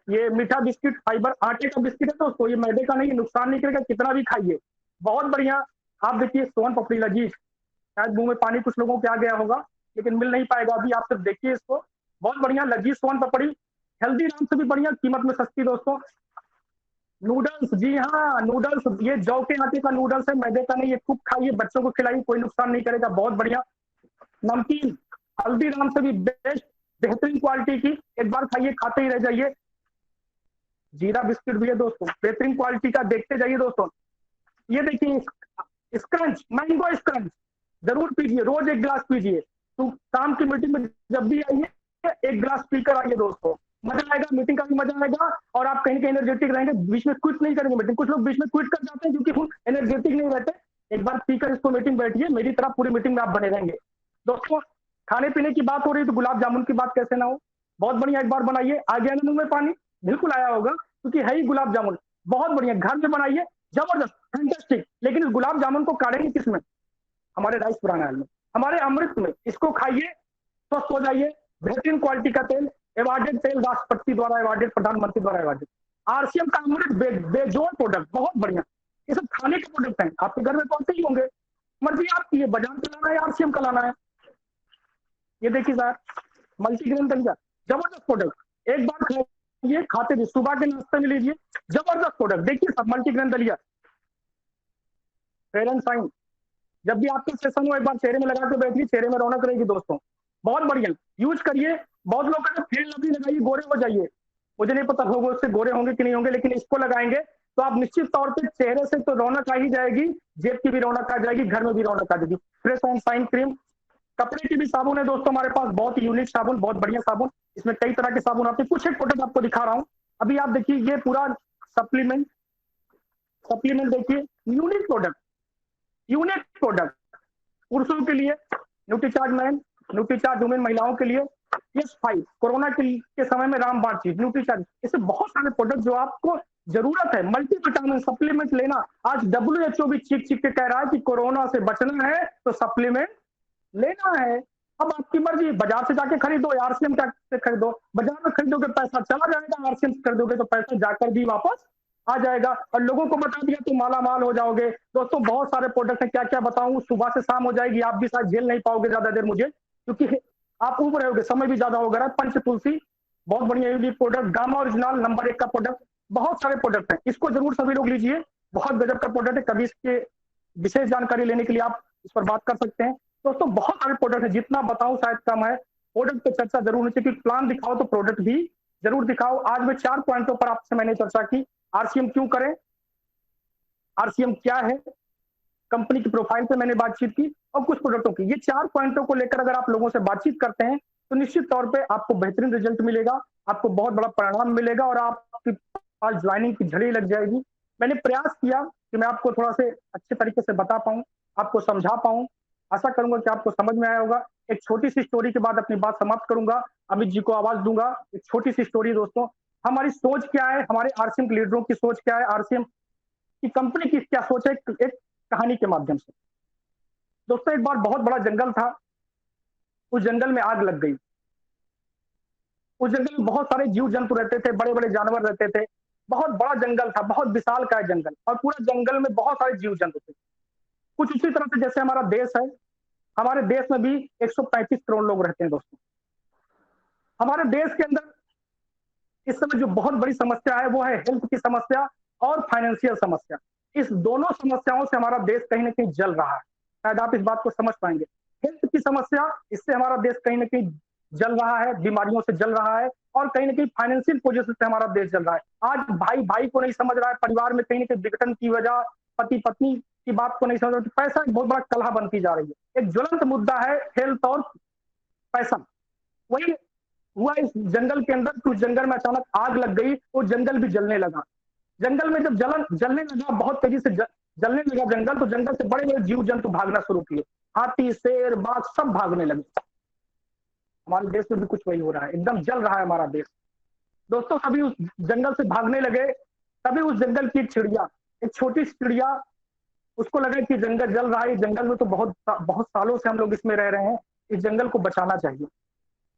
ये मीठा बिस्किट, फाइबर आटे का बिस्किट है दोस्तों, ये मैदे का नहीं, नुकसान नहीं करेगा, कितना भी खाइए, बहुत बढ़िया। आप देखिए सोन पपड़ी लजीज, शायद मुंह में पानी कुछ लोगों के आ गया होगा, लेकिन मिल नहीं पाएगा अभी, आप सिर्फ देखिए इसको, बहुत बढ़िया लजीज सोन पपड़ी, हेल्दी राम से भी बढ़िया, कीमत में सस्ती दोस्तों। नूडल्स, जी हाँ नूडल्स, ये जौ के आटे का नूडल्स है, मैदे का नहीं, ये खूब खाइए, बच्चों को खिलाइए, कोई नुकसान नहीं करेगा, बहुत बढ़िया। नमकीन हल्दीराम से भी बेस्ट, बेहतरीन क्वालिटी की, एक बार खाइए खाते ही रह जाइए। जीरा बिस्किट भी है दोस्तों, बेहतरीन क्वालिटी का, देखते जाइए दोस्तों। ये देखिए स्क्रंच, मैंगो स्क्रंच, जरूर पीजिए, रोज 1 गिलास पीजिए। तो काम की मीटिंग में जब भी आइए एक गिलास पीकर आइए दोस्तों, मजा आएगा, मीटिंग का भी मजा आएगा और आप कहीं एनर्जेटिक रहेंगे, बीच में क्विट नहीं करेंगे मीटिंग। कुछ लोग बीच में क्विट कर जाते हैं क्योंकि वो एनर्जेटिक नहीं रहते। एक बार पीकर इसको मीटिंग बैठिए, मेरी तरह पूरी मीटिंग में आप बने रहेंगे। दोस्तों खाने पीने की बात हो रही है तो गुलाब जामुन की बात कैसे ना हो, बहुत बढ़िया, एक बार बनाइए। आ गया ना मुंह में पानी, बिल्कुल आया होगा क्योंकि है ही गुलाब जामुन, बहुत बढ़िया, घर में बनाइए, जबरदस्त, फैंटास्टिक। लेकिन इस गुलाब जामुन को काटेंगे किसमें? हमारे राइस पुराना में, हमारे अमृत में। इसको खाइए, स्वस्थ हो जाइए। बेहतरीन क्वालिटी का तेल, एवार्डेड तेल, राष्ट्रपति द्वारा एवार्डेड, प्रधानमंत्री द्वारा एवार्डेड। आरसीएम का अमृत बेजोड़ प्रोडक्ट, बहुत बढ़िया। ये सब खाने के प्रोडक्ट हैं, आपके घर में कौन से ही होंगे, मर्जी आपकी है, बाजार का लाना है, आरसीएम का लाना है। ये देखिए सर, मल्टीग्रेन दलिया, जबरदस्त प्रोडक्ट, एक बार खाइए, खाते भी सुबह के नाश्ते में लीजिए, जबरदस्त प्रोडक्ट। देखिए सब मल्टीग्रेन दलिया, फेयर एंड शाइन, जब भी आपका सेशन हो एक बार चेहरे में लगा के बैठिए, चेहरे में रौनक रहेगी दोस्तों, बहुत बढ़िया, यूज करिए। बहुत लोग कहते हैं फेयर लवली लगाइए गोरे हो जाइए, मुझे नहीं पता लोग उससे गोरे होंगे कि नहीं होंगे, लेकिन इसको लगाएंगे तो आप निश्चित तौर पे चेहरे से तो रौनक आ ही जाएगी, जेब की भी रौनक आ जाएगी, घर में भी रौनक आ जाएगी। फ्रेश एंड शाइन क्रीम, कपड़े की भी साबुन है दोस्तों हमारे पास, बहुत ही यूनिक साबुन, बहुत बढ़िया साबुन। इसमें कई तरह के साबुन आते हैं, कुछ एक प्रोडक्ट आपको दिखा रहा हूँ। अभी आप देखिए ये पूरा सप्लीमेंट देखिए, यूनिक प्रोडक्ट पुरुषों के लिए, न्यूट्रीचार्ज मैन, न्यूट्रीचार्ज वुमेन महिलाओं के लिए, यस 5 कोरोना के समय में रामबाण चीज न्यूट्रीचार्ज। इससे बहुत सारे प्रोडक्ट जो आपको जरूरत है, मल्टीविटामिन सप्लीमेंट लेना। आज WHO भी चीख के कह रहा है कि कोरोना से बचना है तो सप्लीमेंट लेना है। अब आपकी मर्जी, बाजार से जाके खरीदो या आरसीएम से खरीदो। बाजार में खरीदोगे पैसा चला जाएगा, आरसीएम से खरीदोगे तो पैसा जाकर भी वापस आ जाएगा, और लोगों को बता दिया तो माला माल हो जाओगे। दोस्तों बहुत सारे प्रोडक्ट हैं, क्या क्या बताऊं, सुबह से शाम हो जाएगी, आप भी शायद झेल नहीं पाओगे ज्यादा देर मुझे, क्योंकि आप उब रहोगे, समय भी ज्यादा हो गया। पंच तुलसी, बहुत बढ़िया unique product, gamma original number 1 का प्रोडक्ट, बहुत सारे प्रोडक्ट हैं, इसको जरूर सभी लोग लीजिए, बहुत गजब का प्रोडक्ट है। कभी इसके विशेष जानकारी लेने के लिए आप इस पर बात कर सकते हैं। दोस्तों बहुत सारे प्रोडक्ट है, जितना बताऊं शायद कम है, प्रोडक्ट पे चर्चा जरूर होनी चाहिए, प्लान दिखाओ तो प्रोडक्ट भी जरूर दिखाओ। आज मैं 4 पॉइंटों पर आपसे मैंने चर्चा की, आरसीएम क्यों करें, आरसीएम क्या है, कंपनी की प्रोफाइल पे मैंने बातचीत की, और कुछ प्रोडक्टों की। ये 4 पॉइंटों को लेकर अगर आप लोगों से बातचीत करते हैं तो निश्चित तौर पे आपको बेहतरीन रिजल्ट मिलेगा, आपको बहुत बड़ा परिणाम मिलेगा, और आपकी आज ज्वाइनिंग की झड़ी लग जाएगी। मैंने प्रयास किया कि मैं आपको थोड़ा से अच्छे तरीके से बता पाऊं, आपको समझा पाऊं, आशा करूंगा कि आपको समझ में आया होगा। एक छोटी सी स्टोरी के बाद अपनी बात समाप्त करूंगा, अमित जी को आवाज दूंगा। एक छोटी सी स्टोरी दोस्तों, हमारी सोच क्या है, हमारे आरसीएम के लीडरों की सोच क्या है, आरसीएम की कंपनी की क्या सोच है, एक कहानी के माध्यम से। दोस्तों एक बार बहुत बड़ा जंगल था, उस जंगल में आग लग गई। उस जंगल में बहुत सारे जीव जंतु रहते थे, बड़े बड़े जानवर रहते थे, बहुत बड़ा जंगल था, बहुत विशाल का जंगल, और पूरा जंगल में बहुत सारे जीव जंतु थे। कुछ उसी तरह से जैसे हमारा देश है, हमारे देश में भी 135 करोड़ लोग रहते हैं दोस्तों। हमारे देश के अंदर इस समय जो बहुत बड़ी समस्या है वो है हेल्थ की समस्या और फाइनेंशियल समस्या। इस दोनों समस्याओं से हमारा देश कहीं ना कहीं जल रहा है, शायद आप इस बात को समझ पाएंगे। हेल्थ की समस्या, इससे हमारा देश कहीं ना कहीं जल रहा है, बीमारियों से जल रहा है, और कहीं ना कहीं फाइनेंशियल पोजीशन से हमारा देश जल रहा है। आज भाई भाई को नहीं समझ रहा है, परिवार में कहीं ना कहीं विघटन की वजह, पति पत्नी की बात को नहीं समझ रहा, पैसा एक बहुत बड़ा कलह बनती जा रही है। एक ज्वलंत मुद्दा है हेल्थ और पैसा। वही हुआ इस जंगल के अंदर, तो जंगल में अचानक आग लग गई, वो जंगल भी जलने लगा। जंगल में जब जलने लगा, बहुत तेजी से जलने लगा जंगल, तो जंगल से बड़े बड़े जीव जंतु भागना शुरू किए, हाथी शेर बाघ सब भागने लगे। हमारे देश में भी कुछ वही हो रहा है, एकदम जल रहा है हमारा देश। दोस्तों सभी उस जंगल से भागने लगे, तभी उस जंगल की एक चिड़िया, एक छोटी सी चिड़िया, उसको लगा कि जंगल जल रहा है, जंगल में तो बहुत सालों से हम लोग इसमें रह रहे हैं, इस जंगल को बचाना चाहिए।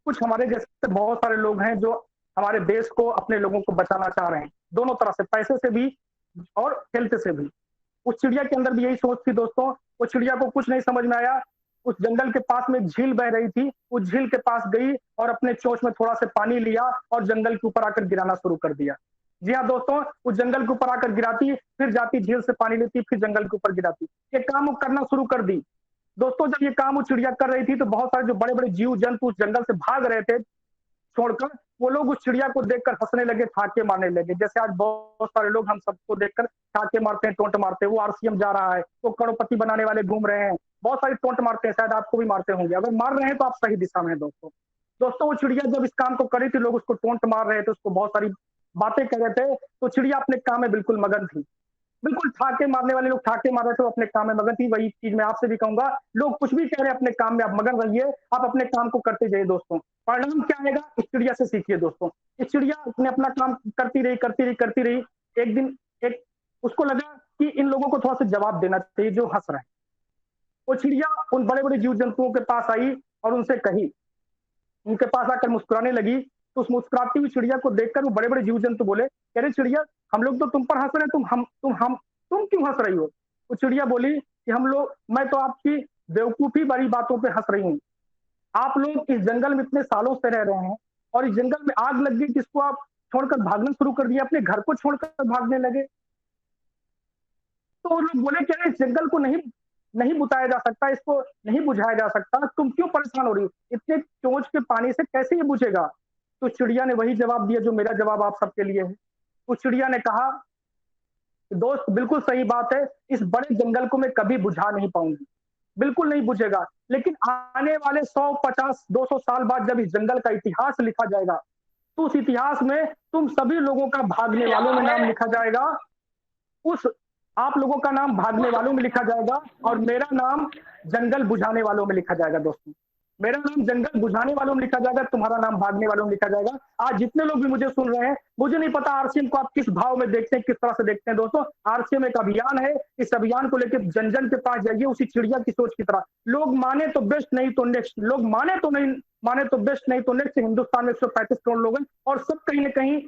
कुछ हमारे जैसे बहुत सारे लोग हैं जो हमारे देश को, अपने लोगों को बचाना चाह रहे हैं, दोनों तरह से, पैसे से भी और हेल्थ से भी। उस चिड़िया के अंदर भी यही सोच थी दोस्तों। उस चिड़िया को कुछ नहीं समझ में आया, उस जंगल के पास में एक झील बह रही थी, उस झील के पास गई और अपने चोंच में थोड़ा सा पानी लिया और जंगल के ऊपर आकर गिराना शुरू कर दिया। जी हाँ दोस्तों, उस जंगल के ऊपर आकर गिराती, फिर जाती झील से पानी लेती, फिर जंगल के ऊपर गिराती, ये काम वो करना शुरू कर दी। दोस्तों जब ये काम वो चिड़िया कर रही थी तो बहुत सारे जो बड़े बड़े जीव जंतु उस जंगल से भाग रहे थे छोड़कर, वो लोग उस चिड़िया को देखकर हंसने लगे, ठाके मारने लगे। जैसे आज बहुत सारे लोग हम सबको देखकर ठाके मारते हैं, टोंट मारते हैं, वो आरसीएम जा रहा है, वो करोड़पति बनाने वाले घूम रहे हैं, बहुत सारी टोंट मारते हैं, शायद आपको भी मारते होंगे। अगर मार रहे हैं तो आप सही दिशा में हैं दोस्तों। दोस्तों वो चिड़िया जब इस काम को करी थी, लोग उसको टोंट मार रहे थे, उसको बहुत सारी बातें कर रहे थे, तो चिड़िया अपने काम में बिल्कुल मगन थी। बिल्कुल ठाके मारने वाले लोग ठाके मार रहे थे, वो अपने काम में मगन थी। वही चीज मैं आपसे भी कहूंगा, लोग कुछ भी कह रहे हैं अपने काम में आप मगन रहिए, आप अपने काम को करते जाइए दोस्तों। परिणाम क्या आएगा, इस चिड़िया से सीखिए दोस्तों। इस चिड़िया ने अपना काम करती रही। एक दिन एक उसको लगा कि इन लोगों को थोड़ा सा जवाब देना चाहिए जो हंस रहे हैं। वो चिड़िया उन बड़े बड़े जीव जंतुओं के पास आई और उनसे कही, उनके पास आकर मुस्कुराने लगी। तो उस मुस्कुराती हुई चिड़िया को देखकर वो बड़े बड़े जीव जंतु बोले, कह रहे चिड़िया, हम लोग तो तुम पर हंस रहे, तुम क्यों हंस रही हो? वो चिड़िया बोली कि मैं तो आपकी बेवकूफी भरी बातों पे हंस रही हूँ। आप लोग इस जंगल में इतने सालों से रह रहे हैं और इस जंगल में आग लग गई, जिसको आप छोड़कर भागना शुरू कर दिया, अपने घर को छोड़कर भागने लगे। तो वो लोग बोले कि इस जंगल को नहीं बुताया जा सकता, इसको नहीं बुझाया जा सकता, तुम क्यों परेशान हो रही हो? इतने चोंच के पानी से कैसे ये बुझेगा? तो चिड़िया ने वही जवाब दिया जो मेरा जवाब आप सबके लिए है। उस चिड़िया ने कहा, दोस्त बिल्कुल सही बात है, इस बड़े जंगल को मैं कभी बुझा नहीं पाऊंगी, बिल्कुल नहीं बुझेगा। लेकिन आने वाले 100, 50, 200 साल बाद जब इस जंगल का इतिहास लिखा जाएगा, तो उस इतिहास में तुम सभी लोगों का भागने वालों में नाम लिखा जाएगा। आप लोगों का नाम भागने वालों में लिखा जाएगा और मेरा नाम जंगल बुझाने वालों में लिखा जाएगा दोस्तों। मेरा नाम जंगल बुझाने वालों में लिखा जाएगा, तुम्हारा नाम भागने वालों में लिखा जाएगा। आज जितने लोग भी मुझे सुन रहे हैं, मुझे नहीं पता आरसीएम को आप किस भाव में देखते हैं, किस तरह से देखते हैं दोस्तों। आरसीएम एक अभियान है, इस अभियान को लेकर जन जन के पास जाइए, उसी चिड़िया की सोच की तरह। लोग माने तो बेस्ट, नहीं तो नेक्स्ट। लोग माने तो बेस्ट, नहीं तो नेक्स्ट। हिंदुस्तान में 135 करोड़ लोग हैं और सब कहीं ना कहीं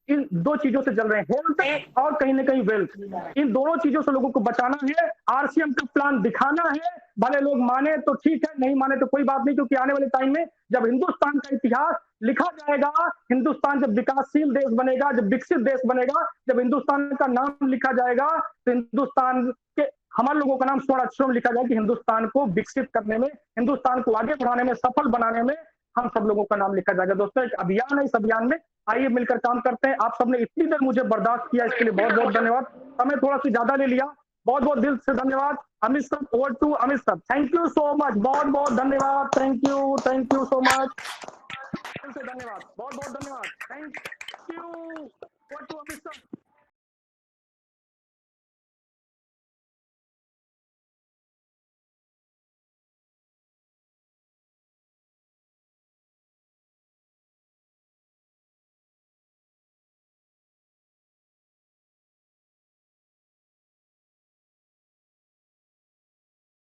इन दो चीजों से जल रहे हैं, हेल्थ और कहीं ना कहीं वेल्थ। इन दोनों चीजों से लोगों को बचाना है, आरसीएम का प्लान दिखाना है। भले लोग माने तो ठीक है, नहीं माने तो कोई बात नहीं, क्योंकि आने वाले टाइम में जब हिंदुस्तान का इतिहास लिखा जाएगा, हिंदुस्तान जब विकासशील देश बनेगा, जब विकसित देश बनेगा, जब हिंदुस्तान का नाम लिखा जाएगा, तो हिंदुस्तान के हमारे लोगों का नाम स्वर्ण अक्षरों में लिखा जाए कि हिंदुस्तान को विकसित करने में, हिंदुस्तान को आगे बढ़ाने में, सफल बनाने में हम सब लोगों का नाम लिखा जाएगा। दोस्तों एक अभियान है, इस अभियान में आइए मिलकर काम करते हैं। आप सबने इतनी देर मुझे बर्दाश्त किया, इसके लिए बहुत बहुत धन्यवाद। समय थोड़ा सा ज्यादा ले लिया, बहुत बहुत दिल से धन्यवाद। Amit sir, over to Amit sir. Thank you so much, बहुत बहुत धन्यवाद। थैंक यू सो मच, धन्यवाद, बहुत बहुत धन्यवाद। Thank you, over to Amit sir.